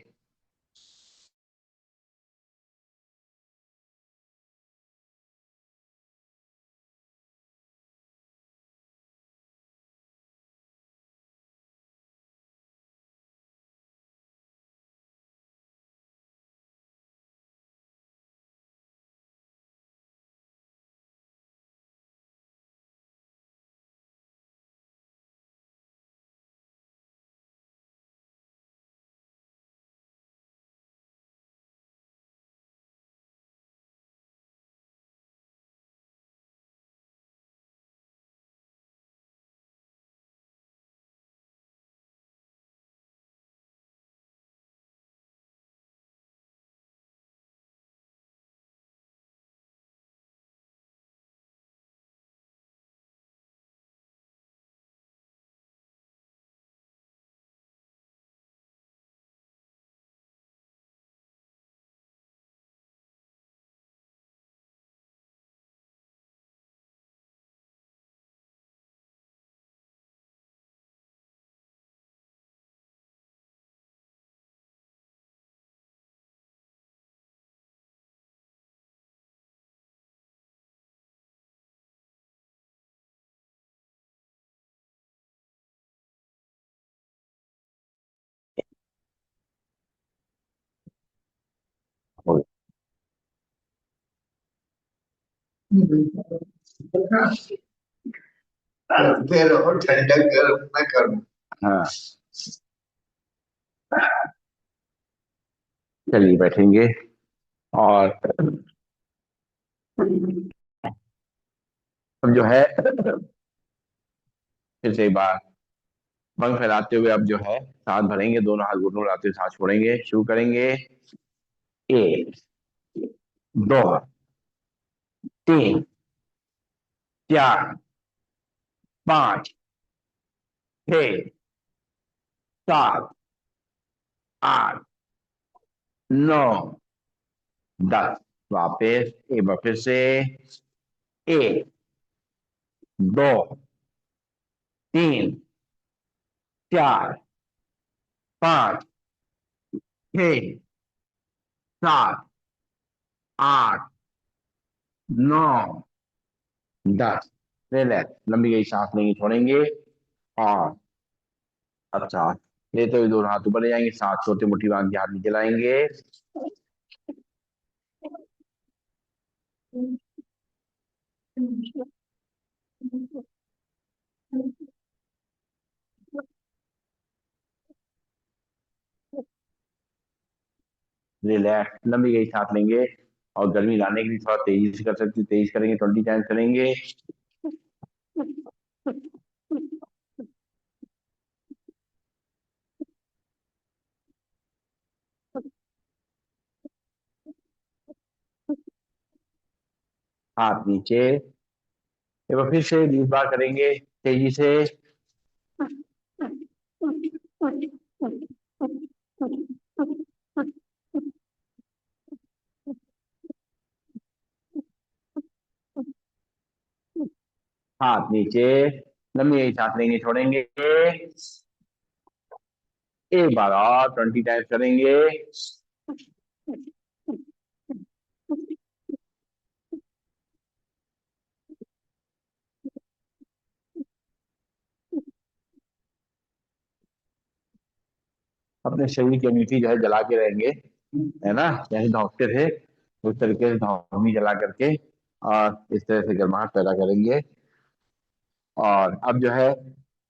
Speaker 1: करते रहो, ठंडा गर्म न करो।
Speaker 2: हाँ, चलिए बैठेंगे, और अब जो है फिर से एक बार पंख फैलाते हुए अब जो है सांस भरेंगे, दोनों हाथ घुटनों मिलाते हुए सांस छोड़ेंगे। शुरू करेंगे, 1, 2, 3, 4, 5, 6, 7, 8, 9, 10। वापिस एक बार फिर से, 1, 2, 3, 4, 5, 6, 7, 8, 9, 10। रिलैक्स, लंबी गई सांस लेंगे, छोड़ेंगे। और अच्छा, लेते हुए दोनों हाथ ऊपर ले जाएंगे, साथ छोटे मुट्ठी बांध के हाथ नीचे लाएंगे। रिलैक्स, लंबी गई सांस लेंगे। और गर्मी लाने के लिए थोड़ा तेजी से कर सकते हैं, तेज करेंगे, 20 टाइम्स करेंगे। हाथ नीचे। एक बार फिर से 20 बार करेंगे, तेजी से। हाथ नीचे, लंबी गई सांस लेंगे, छोड़ेंगे। एक बार और 20 टाइम्स करेंगे। अपने शरीर की इम्यूनिटी जो है जला के रहेंगे, है ना, जैसे दौड़ते थे उस तरीके से धौनी जला करके और इस तरह से गर्माहट पैदा करेंगे। और अब जो है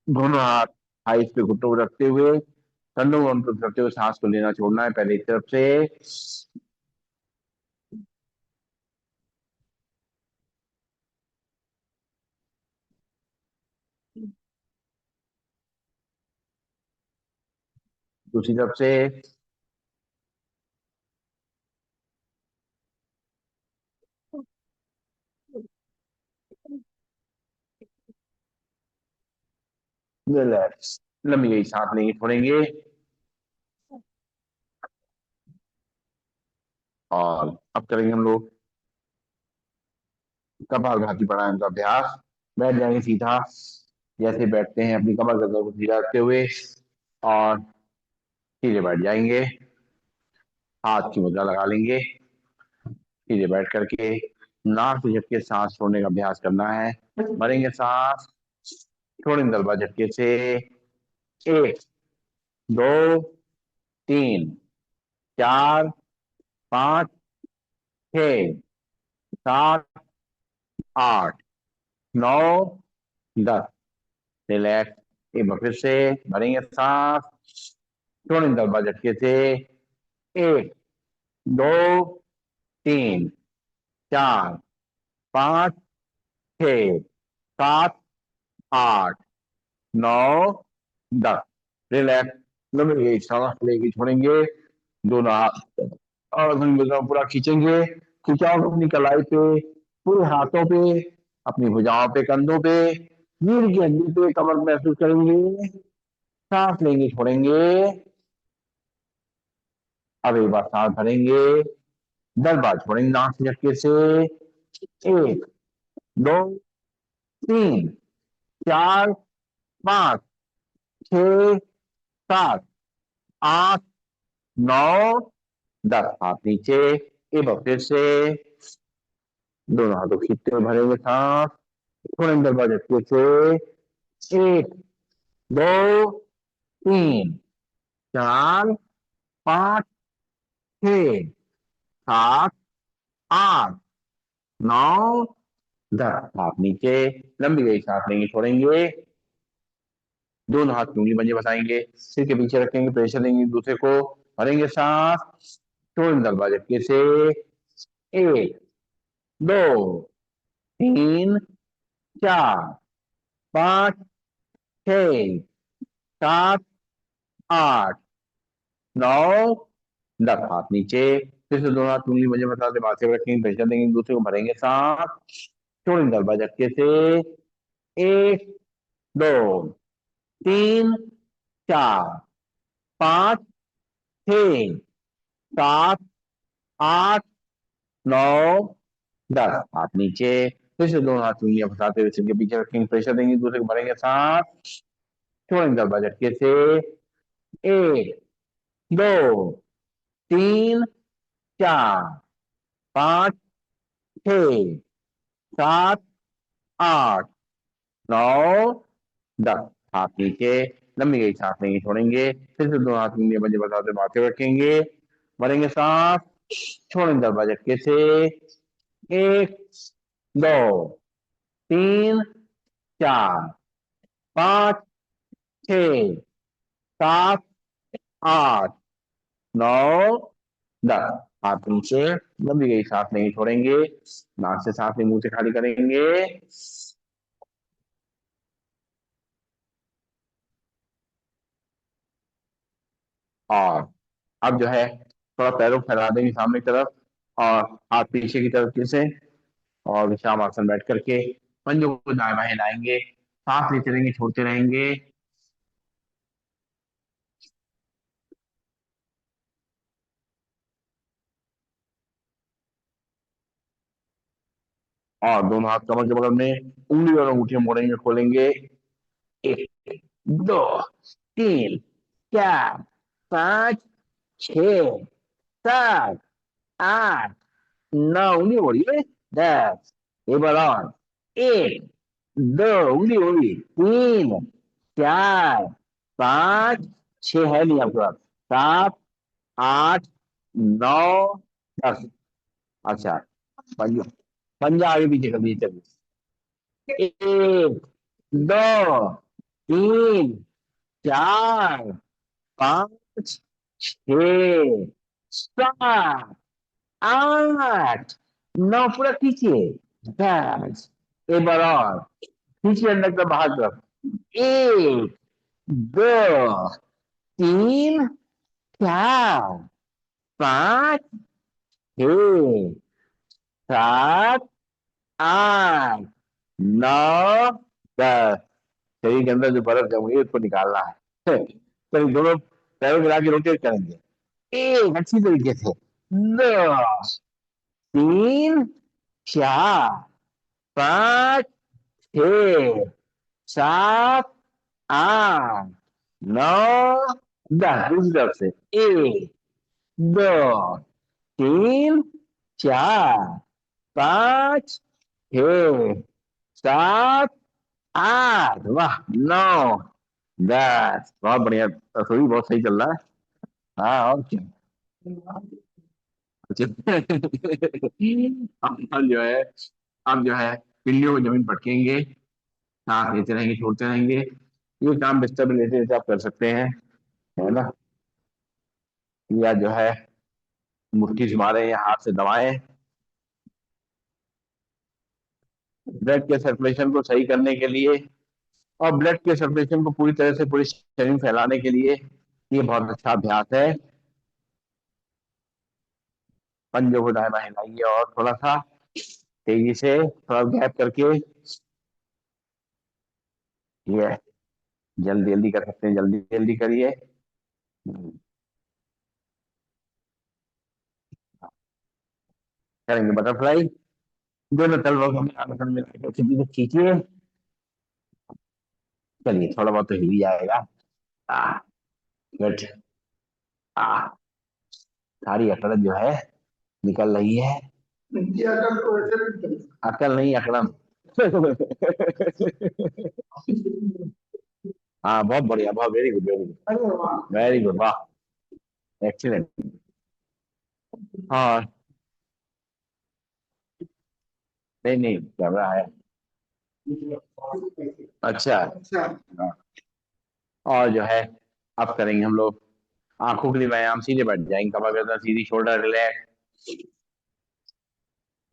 Speaker 2: दोनों हाथ हाइस पे घुटनों को रखते हुए, कंधों को उनको रखते हुए सांस को लेना छोड़ना है। पहले एक तरफ से, दूसरी तरफ से। रिलैक्स, लंबी गई सांस लेंगे, छोड़ेंगे। और अब करेंगे हम लोग कपालभाति प्राणायाम का अभ्यास। बैठ जाएंगे सीधा, जैसे बैठते हैं, अपनी कमर गर्दन को सीधा रखते हुए। और सीधे बैठ जाएंगे, हाथ की मुद्रा लगा लेंगे। सीधे बैठ करके नाक से झटके सांस छोड़ने का अभ्यास करना है। भरेंगे सांस, छोड़ेंगे दलवा झटके से। 1, 2, 3, 4, 5, 6, 7, 8, 9, 10। रिलैक्स, एक बार फिर से भरेंगे सांस, छोड़ेंगे दलवा झटके से। 1, 2, 3, 4, 5, 6, 7, 8, 9, 10। रिलैक्स, लंबी गई सांस लेके छोड़ेंगे। दोनों हाथ और पूरा खींचेंगे। खिंचाव अपनी कलाई पे, पूरे हाथों पे, अपनी भुजाओं पे, कंधों पे, रीढ़ की हड्डी पे, कमर महसूस करेंगे। सांस लेंगे, छोड़ेंगे। अब एक बार सांस भरेंगे, 10 बार छोड़ेंगे नाक से झटके से। 1, 2, 3, 4, 5, 6, 7, 8, 9, 10। हाथ नीचे, एक बार फिर से दोनों हाथों खींचते हुए भरेंगे सांस, छोड़ेंगे दरवाजे झटके से। 1, 2, 3, 4, 5, 6, 7, 8, 9, 10। हाथ नीचे, लंबी गई सांस लेंगे, छोड़ेंगे। दोनों हाथ उंगली पंजे बसाएंगे, सिर के पीछे रखेंगे, प्रेशर देंगे दूसरे को। भरेंगे सांस, छोड़ेंगे दरवाजे झटके से। 1, 2, 3, 4, 5, 6, 7, 8, 9, 10। हाथ नीचे, फिर से दोनों हाथ उंगली मुझे बता दे, माथे रखेंगे, प्रेशर देंगे दूसरे को। भरेंगे सांस, छोड़ेंगे दरवाजे झटके से। 1, 2, 3, 4, 5, 6, 7, 8, 9, 10। हाथ नीचे, फिर से दोनों हाथ उंगलियां फंसाते हुए सिर के पीछे रखेंगे, प्रेशर देंगे दूसरे को। भरेंगे सांस, छोड़ेंगे दरवाजे झटके से। 1, 2, 3, 4 5 6 7 8 9 10। हाथ नीचे, लंबी गई सांस लेंगे, छोड़ेंगे, फिर से दोनों हाथ नीचे बजे बताते माथे रखेंगे, भरेंगे सांस, छोड़ेंगे दरवाजे के से। 1 2 3 4 5 6 7 8 9 10। हाथ नीचे, लंबी गई सांस लेंगे, छोड़ेंगे, नाक से सांस लेंगे, मुंह से खाली करेंगे। और अब जो है थोड़ा पैरों को फैला देंगे सामने की तरफ, और हाथ पीछे की तरफ जैसे, और विश्राम आसन बैठ करके पंजों को दाएं बाएं हिलाएंगे, सांस लेते रहेंगे, छोड़ते रहेंगे। और दोनों हाथ कमर के बगल में, उंगली और अंगूठियां मोड़ेंगे, खोलेंगे। 1 2 3 4 5 6 7 8 9, उंगली मोड़िए। 10। एक बार और। 1 2, उंगली उंगली। 3 4 5 6 है नहीं आपके पास। 7 8 9 10। अच्छा, पंजा, पंजा आगे पीछे कर दीजिए, चलिए। 1 2 3 4 5 6 7 8 9, पूरा खींचिए। 10। एक बार और, खींचिए अंदर का बाहर तरफ। 1 2 3 4 5 6 7 8 9 10। शरीर के अंदर जो बर्फ जम गई उसको निकालना है। तो दोनों पैरों मिला के रोटेट करेंगे, एक अच्छी तरीके से। 2 3 4 5 6 7 8 9 10। दूसरी तरफ से। 1 2 3 4 5 6 7 8, वाह, 9 10। बहुत बढ़िया, रसोई बहुत सही चल रहा है। हाँ, और क्या। अच्छा। अब जो है, अब जो है पिल्लियों को जमीन पटकेंगे, सांस लेते रहेंगे, छोड़ते रहेंगे। ये काम बिस्तर में लेटे लेटे आप कर सकते हैं, है ना। या जो है मुट्ठी से मारे या हाथ से दबाएं। ब्लड के सर्कुलेशन को सही करने के लिए, और ब्लड के सर्कुलेशन को पूरी तरह से पूरे शरीर में फैलाने के लिए ये बहुत अच्छा अभ्यास है। पंजों को दाएं बाएं हिलाइए, और थोड़ा सा तेजी से, थोड़ा गैप करके। ये जल्दी जल्दी कर सकते हैं, जल्दी जल्दी करिए। करेंगे बटरफ्लाई। दोनों तलवों को मिला के सीधे खींचिए। चलिए, थोड़ा बहुत तो हिल ही जाएगा। आ, गुड। आ, सारी अकड़ जो है निकल रही है।
Speaker 1: इनकी अकल तो ऐसे भी चलती
Speaker 2: अकल नहीं, अकड़म। हाँ, बहुत बढ़िया, बहुत, वेरी गुड, वेरी गुड,
Speaker 1: है। अरे वाह।
Speaker 2: वेरी गुड, वाह, एक्सीलेंट। हाँ, नहीं नहीं, कैमरा है। अच्छा।
Speaker 1: अच्छा।
Speaker 2: हाँ, और जो है अब करेंगे हम लोग आंखों के लिए व्यायाम। सीधे बैठ जाएंगे, कमर गर्दन सीधी, शोल्डर रिलैक्स,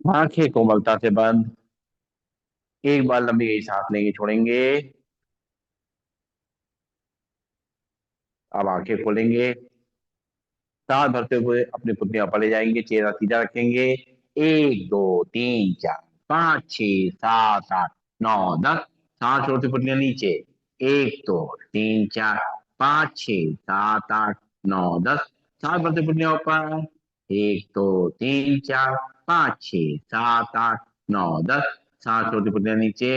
Speaker 2: आंखें कोमलता से बंद। एक बार लंबी गई सांस लेंगे, छोड़ेंगे। अब आंखें खोलेंगे, सांस भरते हुए अपनी पुतलियां ऊपर ले जाएंगे, चेहरा सीधा रखेंगे। 1 2 3 4 5 6 7 8 9 10। सांस छोड़ते पुतलियां नीचे। 1 2 3 4 5 6 7 8 9 10। सांस भरते पुतलियां ऊपर। 1 2 3 4 5 6 7 8 9 10। सांस छोड़ते पुतलियां नीचे।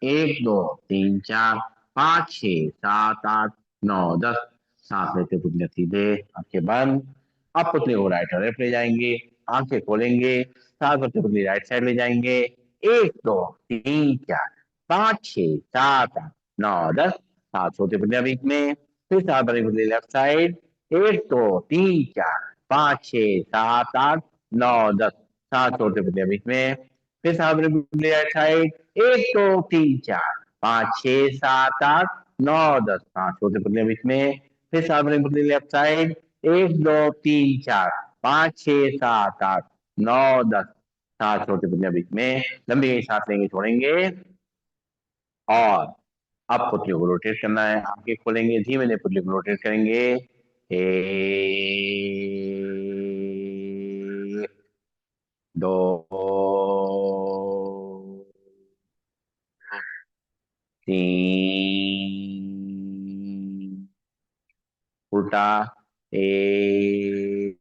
Speaker 2: 1 2 3 4 5 6 7 8 9 10। सांस लेते पुतलियां सीधे, आंखें बंद। अब पुतले को राइट और लेफ्ट ले जाएंगे, आंखें खोलेंगे, सात बच्चे पुतली राइट साइड ले जाएंगे। एक दो तीन चार पाँच छह सात आठ नौ दस, सात छोटे पुतले बीच में, फिर सात बड़े पुतले लेफ्ट साइड। एक दो तीन चार पाँच छह सात आठ नौ दस, सात छोटे पुतले बीच में, फिर सात बड़े पुतले राइट साइड। एक दो तीन चार पाँच छह सात आठ नौ दस, सात छोटे पुतले बीच में, फिर सात बड़े पुतले लेफ्ट साइड। एक दो तीन चार पाँच छह सात आठ नौ दस, सात छोटे पुतले बीच में, लंबी सांस लेंगे छोड़ेंगे। और अब पुतली को रोटेट करना है, आंखें खोलेंगे, धीमे धीमे पुतली को रोटेट करेंगे। एक दो तीन, उल्टा, एक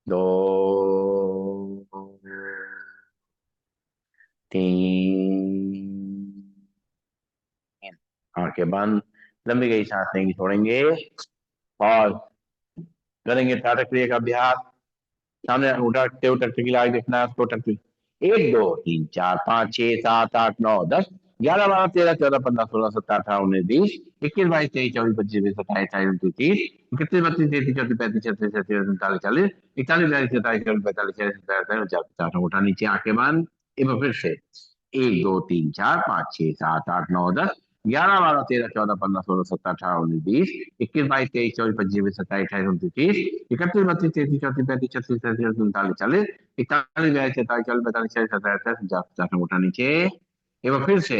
Speaker 2: दो तीन, आंखें बंद, लंबी गई सांस लेंगे छोड़ेंगे। और करेंगे टाटा क्रिया का अभ्यास। सामने उठा ट्रैक्टर की लाइट देखना है उसको, ट्रैक्टर। एक दो तीन चार पाँच छह सात आठ नौ दस, 11 12 13 14 15 16 17 18 19 20 21 22 23 24 25 26 27 28 29 30 31 32 33 34 35 36 37 39 40 41 42 43 44 45 46 47 49 50, उठा नीचे आके बंद। एक बार फिर से, एक दो तीन चार पाँच छह सात आठ नौ दस, 11 12 13 14 15 16 17 18 19 20 21 22 23 24 25 27 28 29 30 31 32 33 34 35 36 37 39 40 41 42 43 44 45 46 47 48 50, उठा नीचे। एक बार फिर से,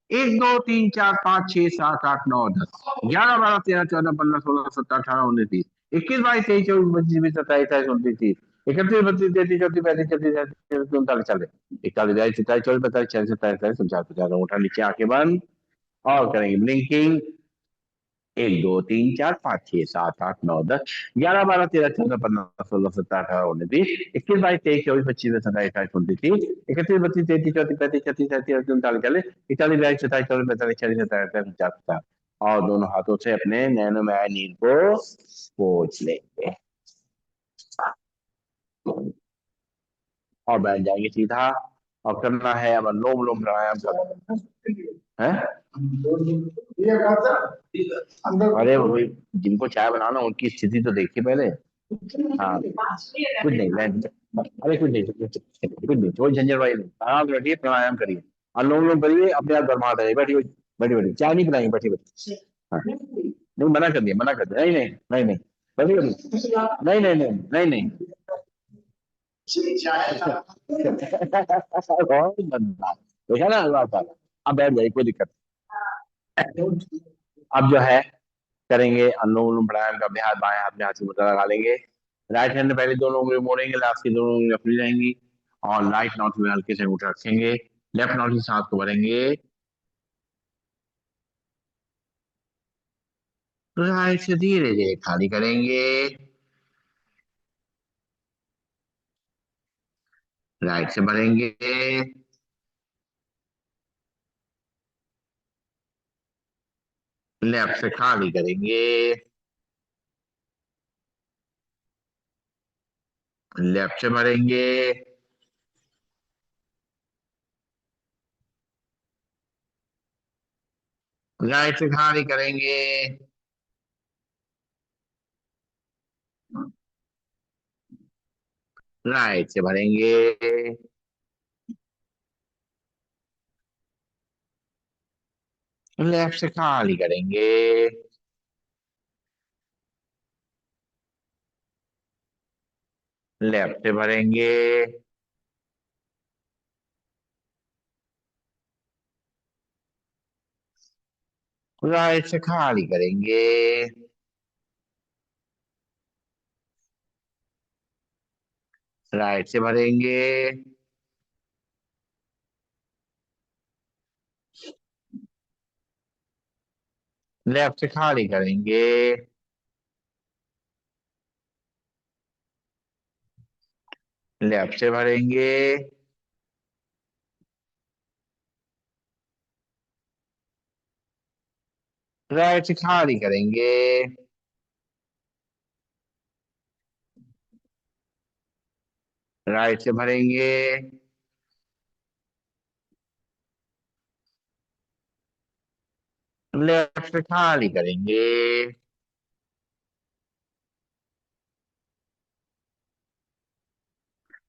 Speaker 2: एक दो तीन चार पाँच छह सात आठ नौ दस, 11 12 13 14 15 16 17 18 19 20 21 22 23 24 25 26 27 28 29 30 31 32 33 34 35 36 37 39 40 41 42 43 24 45 46 47 48 50, उठा नीचे आके बंद। और करेंगे ब्लिंकिंग। एक दो तीन चार पाँच छह सात आठ नौ दस, 11 12 13 14 15 16 17 18 19 20 21 22 23 24 25 27 28 29 30 31 32 33 34 35 36 37 39 40 41 42 27 24 45 46 47 48 50। और दोनों हाथों से अपने नैनो में आए नील को पोंछ लेंगे और बैठ जाएंगे सीधा। और करना है अब अनुलोम विलोम प्राणायाम करना है।
Speaker 1: ये करता अंदर
Speaker 2: अरे वही, जिनको चाय बनाना उनकी स्थिति तो देखिए पहले। हाँ कुछ नहीं अरे कुछ नहीं, कुछ नहीं, कोई झंझट वाली नहीं, आराम से बैठिए, प्राणायाम करिए, अनुलोम विलोम करिए, अपने आप गर्माहट आ जाएगी। बैठिए बैठिए बैठिए, चाय नहीं पिलाएंगे, बैठिए बैठिए। हाँ नहीं, मना कर दिया, मना कर दिया, नहीं नहीं नहीं नहीं, बैठिए बैठिए, नहीं नहीं नहीं नहीं नहीं। बहुत गंदा। देखा ना अगला साल। अब बैठ जाइए, कोई दिक्कत नहीं। अब जो है करेंगे अनुलोम विलोम प्राणायाम का अभ्यास। बाएं हाथ में हाथ से मुद्रा लगा लेंगे, राइट हैंड में पहले दोनों उंगली मोड़ेंगे, लास्ट की दोनों उंगली अपनी रहेंगी। और राइट नॉट में हल्के से अंगूठा रखेंगे, लेफ्ट नॉट से सांस को भरेंगे, राइट से धीरे धीरे खाली करेंगे, राइट से भरेंगे, लेफ्ट से खाली करेंगे, लेफ्ट से भरेंगे, राइट से खाली करेंगे, राइट से भरेंगे, लेफ्ट से खाली करेंगे, लेफ्ट से भरेंगे, राइट से खाली करेंगे, राइट से भरेंगे, लेफ्ट से खाली करेंगे, लेफ्ट से भरेंगे, राइट से खाली करेंगे, राइट से भरेंगे, लेफ्ट से खाली करेंगे,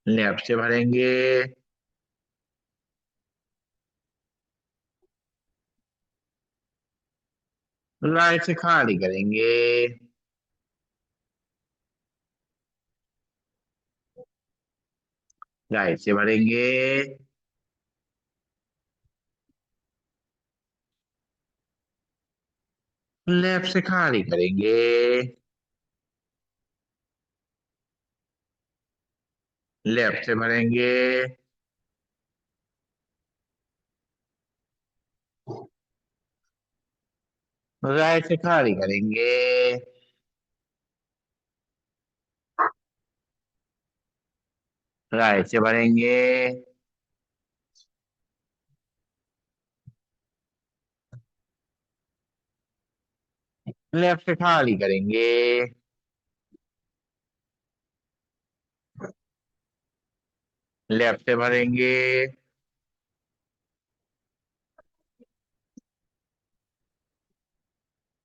Speaker 2: लेफ्ट से भरेंगे, राइट से खाली करेंगे, राइट से भरेंगे, लेफ्ट से खाली करेंगे, लेफ्ट से भरेंगे, राइट से खाली करेंगे, राइट से भरेंगे, लेफ्ट से खाली करेंगे, लेफ्ट से भरेंगे,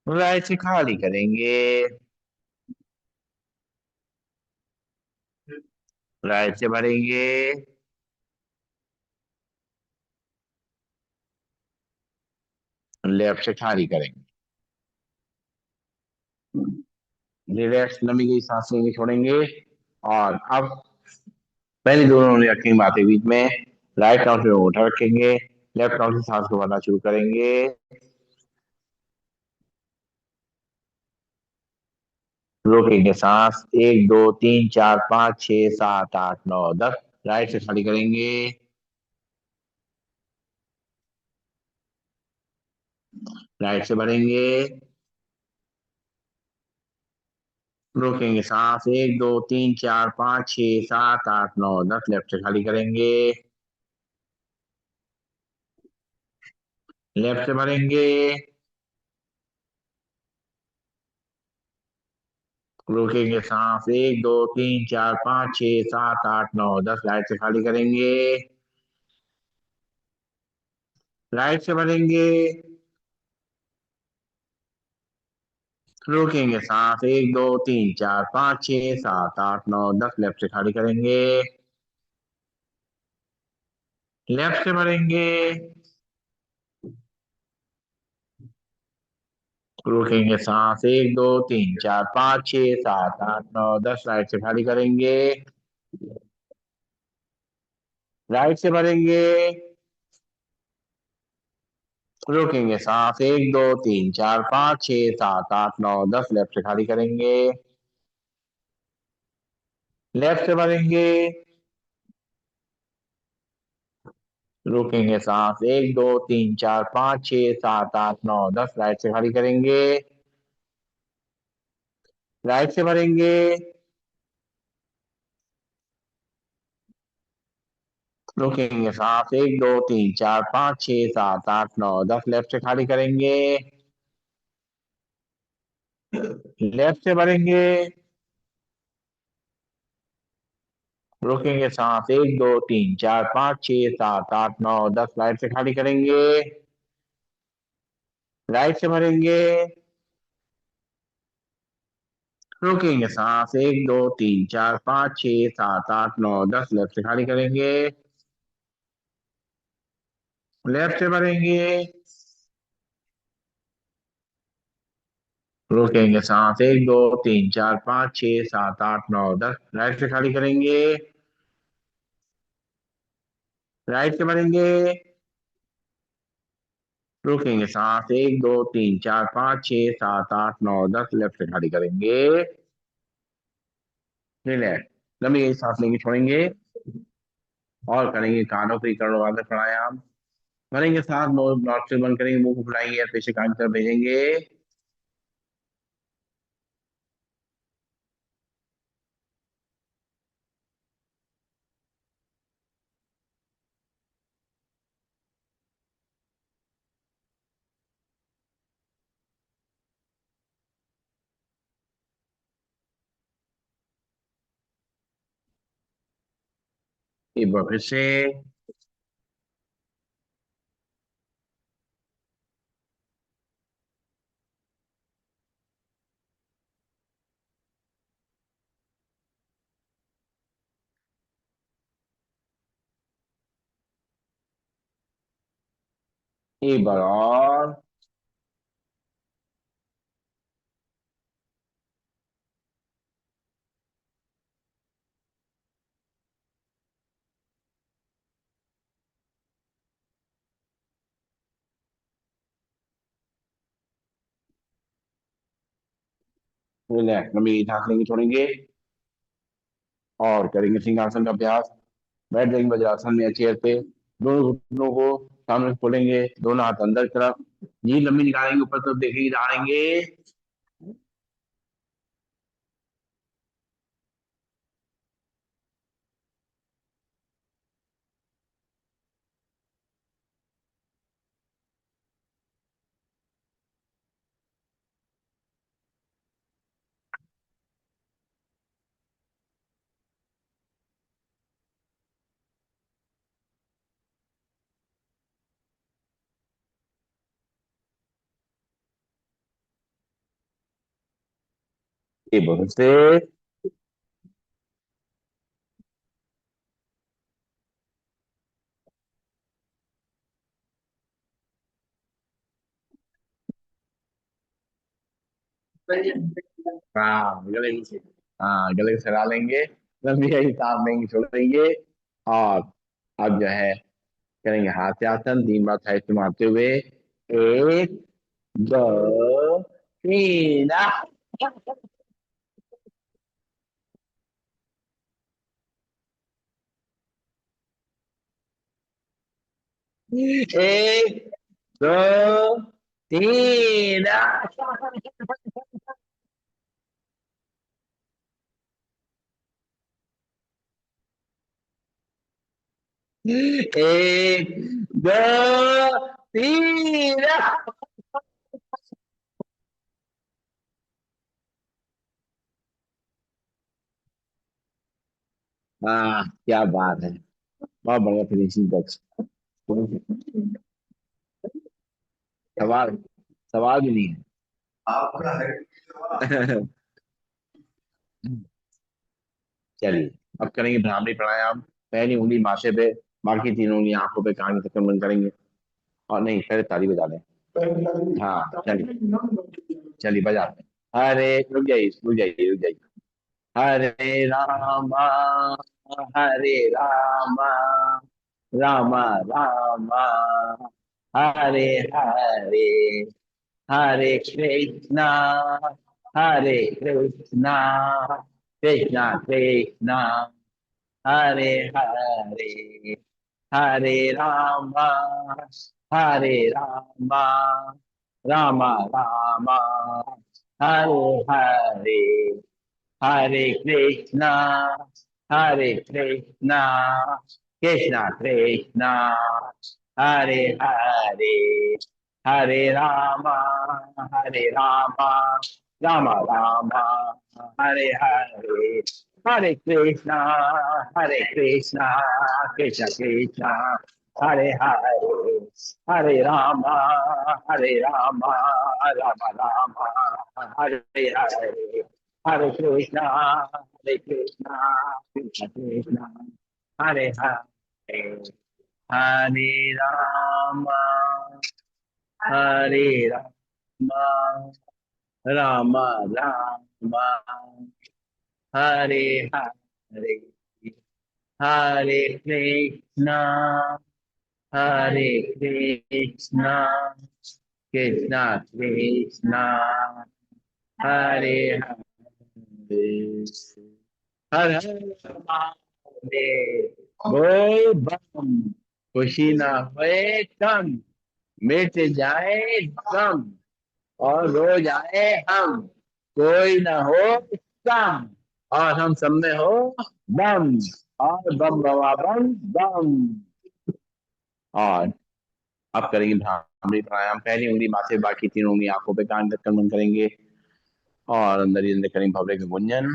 Speaker 2: राइट से खाली करेंगे, राइट से भरेंगे, लेफ्ट से खाली करेंगे। रिलैक्स, लंबी गई सांस लेंगे, छोड़ेंगे। और अब पहले दोनों उंगली रखेंगे माथे के बीच में, राइट नॉट में अंगूठा रखेंगे, लेफ्ट नॉट से सांस को भरना शुरू करेंगे। रोकेंगे सांस, 1 2 3 4 5 6 7 8 9 10। राइट से खाली करेंगे, राइट से भरेंगे, रोकेंगे सांस, 1 2 3 4 5 6 7 8 9 10। लेफ्ट से खाली करेंगे, लेफ्ट से भरेंगे, रोकेंगे सांस, 1 2 3 4 5 6 7 8 9 10। राइट से खाली करेंगे, राइट से भरेंगे, रोकेंगे सांस, 1 2 3 4 5 6 7 8 9 10। लेफ्ट से खाली करेंगे, लेफ्ट से भरेंगे, रोकेंगे सांस, 1 2 3 4 5 6 7 8 9 10। राइट से खाली करेंगे, राइट से भरेंगे, रोकेंगे सांस, 1 2 3 4 5 6 7 8 9 10। लेफ्ट से खाली करेंगे, लेफ्ट से भरेंगे, रोकेंगे सांस, 1 2 3 4 5 6 7 8 9 10। राइट से खाली करेंगे, राइट से भरेंगे, रोकेंगे सांस, 1 2 3 4 5 6 7 8 9 10। लेफ्ट से खाली करेंगे, लेफ्ट से भरेंगे, रोकेंगे सांस, 1 2 3 4 5 6 7 8 9 10। राइट से खाली करेंगे, राइट से भरेंगे, रोकेंगे सांस, 1 2 3 4 5 6 7 8 9 10। लेफ्ट से खाली करेंगे, लेफ्ट से भरेंगे, रोकेंगे सांस, 1 2 3 4 5 6 7 8 9 10। राइट से खाली करेंगे, राइट से भरेंगे, रोकेंगे सांस, 1 2 3 4 5 6 7 8 9 10। लेफ्ट से खाली करेंगे, रिलैक्स, लंबी गई सांस लेंगे, छोड़ेंगे। और करेंगे कानों पे कर्ण प्राणायाम। भरेंगे सांस, नॉट से बंद करेंगे, मुंह को फुलाएंगे, पेशे कान की तरफ भेजेंगे। एक बार फिर से। एक बार और। रिलैक्स, लंबी सांस लेंगे, छोड़ेंगे और करेंगे सिंहासन का अभ्यास। बैठ जाएंगे वज्रासन में चेयर पे। दोनों घुटनों को सामने खोलेंगे, दोनों हाथ अंदर की तरफ, नींद लंबी निकालेंगे, ऊपर तरफ देखेंगे, झाड़ेंगे। ये बहुत से। हाँ, गले से। हाँ, गले से सरा लेंगे, लंबी ही सांस लेंगे, छोड़ेंगे। और अब जो है करेंगे हाथ आसन, 3 बार साइड से मारते हुए। एक, दो, तीन। एक, दो, तीन। एक, दो, तीन। हाँ, क्या बात है। बहुत बढ़िया फिनिशिंग टच। सवाल, सवाल भी नहीं
Speaker 1: आपका है।
Speaker 2: है। चलिए, अब करेंगे भ्रामरी प्राणायाम। पहली उंगली माथे पे, बाकी 3 उंगली आंखों पे, कान के चक्कर बंद करेंगे। और नहीं, पहले ताली बजा दें। हाँ चलिए, चलिए बजाते हैं। अरे रुक जाइए, रुक जाइए, रुक जाइए। हरे रामा, हरे रामा, रामा रामा, हरे हरे, हरे कृष्णा, हरे कृष्णा, कृष्णा कृष्णा, हरे हरे, हरे रामा, हरे रामा, रामा रामा, हरे हरे, हरे कृष्णा, हरे कृष्णा, कृष्णा कृष्णा, हरे हरे, हरे रामा, हरे रामा, रामा रामा, हरे हरे, हरे कृष्णा, हरे कृष्णा, कृष्ण कृष्ण, हरे हरे, हरे रामा, हरे रामा, राम राम, हरे हरे, हरे कृष्णा कृष्ण कृष्ण, हरे हरे, हरे राम, हरे राम, राम राम, हरे हरे, हरे कृष्णा, हरे कृष्णा, कृष्णा कृष्णा, हरे हरे, हर हर महादेव। बोल बम। खुशी ना होए कम, मिट जाए गम, और रो जाए हम, कोई ना हो कम, और हम सब में हो दम, और बम बवा बम बम। और अब करेंगे भ्रामरी प्राणायाम। पहली उंगली माथे, बाकी 3 उंगली आंखों पे, कान ढककर बंद करेंगे। और अंदर ही अंदर करेंगे भवरे के गुंजन।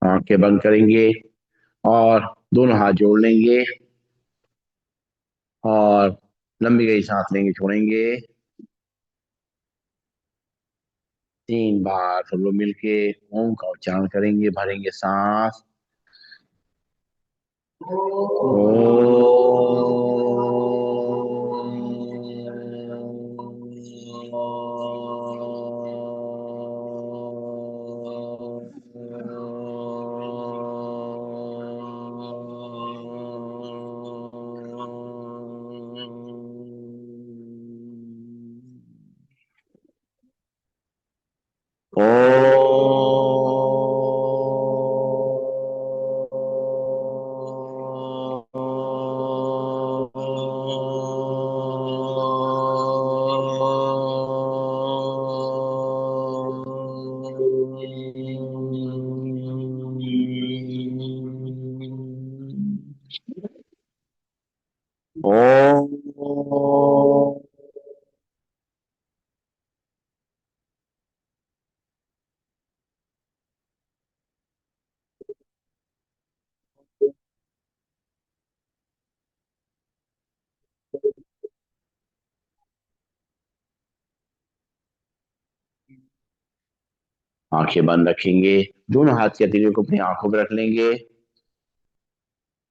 Speaker 2: आंखें बंद करेंगे और दोनों हाथ जोड़ लेंगे और लंबी गई सांस लेंगे, छोड़ेंगे। 3 बार सब लोग मिलके ओम का उच्चारण करेंगे, भरेंगे सांस। ओम। आंखें बंद रखेंगे, दोनों हाथ की हथेलियों को अपनी आंखों पर रख लेंगे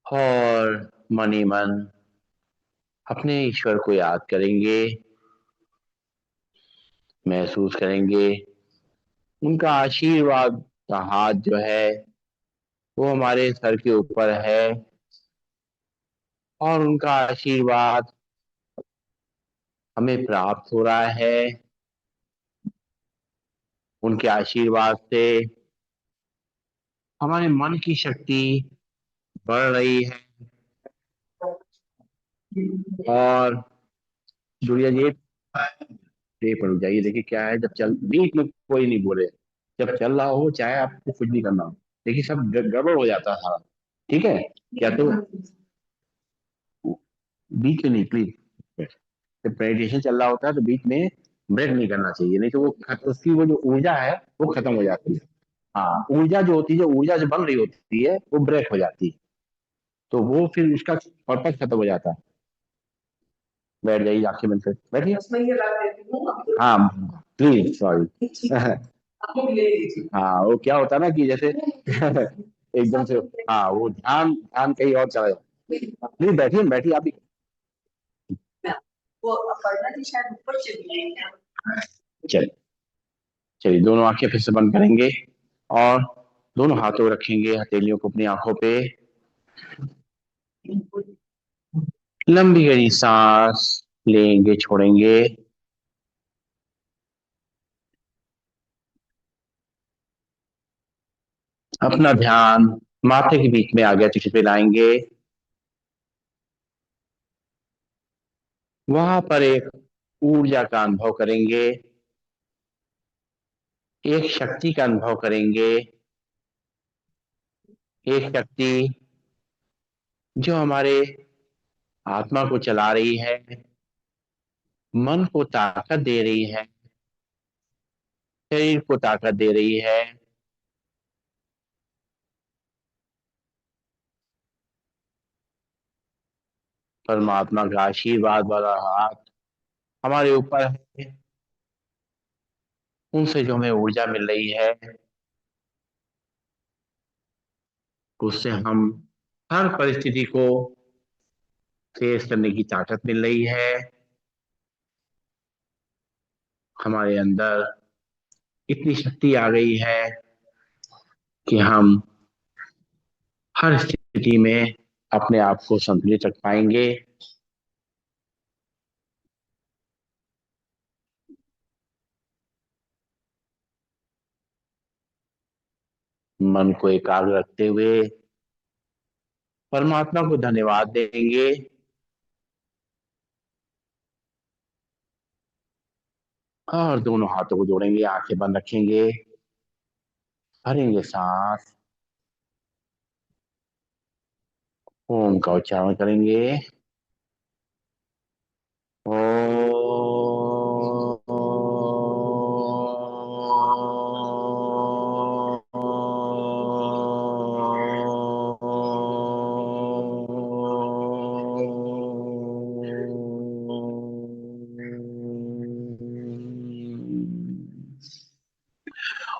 Speaker 2: और मन ही मन अपने ईश्वर को याद करेंगे, महसूस करेंगे उनका आशीर्वाद का हाथ जो है वो हमारे सर के ऊपर है और उनका आशीर्वाद हमें प्राप्त हो रहा है। उनके आशीर्वाद से हमारे मन की शक्ति बढ़ रही है और गुड़िया जी पे पड़ जाइए। देखिए क्या है, जब चल बीच में कोई नहीं बोले, जब चल रहा हो चाहे आपको कुछ भी करना हो, देखिए सब गड़बड़ हो जाता है सारा। ठीक है, क्या तो बीच में नहीं प्लीज। जब मेडिटेशन चल रहा होता है तो बीच में ब्रेक नहीं करना चाहिए, नहीं तो वो उसकी वो जो ऊर्जा है वो खत्म हो जाती है। हाँ, ऊर्जा जो होती है, जो ऊर्जा जो बन रही होती है वो ब्रेक हो जाती है, तो वो फिर उसका पर्पज खत्म हो जाता है। बैठ जाइए, आंखें बंद कर बैठिए। हाँ प्लीज, सॉरी। हाँ, वो क्या होता है ना कि जैसे एकदम से, हाँ वो ध्यान ध्यान कहीं और चला जाता। प्लीज बैठिए, बैठिए आप भी। वो पढ़ना थी शायद ऊपर चली गई। चलिए, चलिए दोनों आंखें फिर से बंद करेंगे और दोनों हाथों रखेंगे हथेलियों को अपनी आंखों पे। लंबी गहरी सांस लेंगे, छोड़ेंगे। अपना ध्यान माथे के बीच में आगे पीछे पे लाएंगे। वहां पर एक ऊर्जा का अनुभव करेंगे, एक शक्ति का अनुभव करेंगे, एक शक्ति जो हमारे आत्मा को चला रही है, मन को ताकत दे रही है, शरीर को ताकत दे रही है। परमात्मा का आशीर्वाद वाला हाथ हमारे ऊपर है, उनसे जो हमें ऊर्जा मिल रही है उससे हम हर परिस्थिति को फेस करने की ताकत मिल रही है। हमारे अंदर इतनी शक्ति आ गई है कि हम हर स्थिति में अपने आप को संतुलित रख पाएंगे। मन को एकाग्र रखते हुए परमात्मा को धन्यवाद देंगे। और दोनों हाथों को जोड़ेंगे, आंखें बंद रखेंगे, भरेंगे सांस, ओम का उच्चारण करेंगे।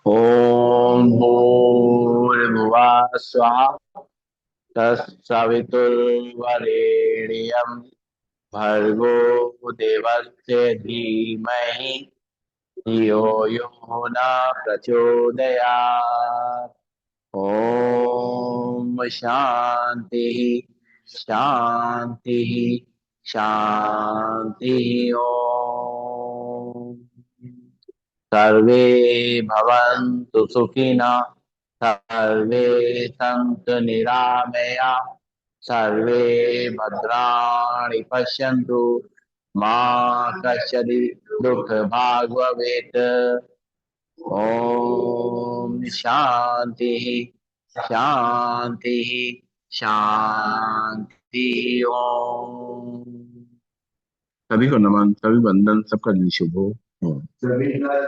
Speaker 2: ओम भूर्भुवः स्वः तत्सवितुर्वरेण्यं भर्गो देवस्य धीमहि धियो यो न प्रचोदयात्। ओम शांति शांति शांति। ओम सर्वे भवन्तु सुखिनः, सर्वे सन्तु निरामया, सर्वे भद्राणि पश्यन्तु, मा कश्चित् दुःखभाग् भवेत्। ओम शांति शांति शांति। ओम। सभी को नमन, सभी वंदन, सबका दिन शुभ हो।
Speaker 1: सभी का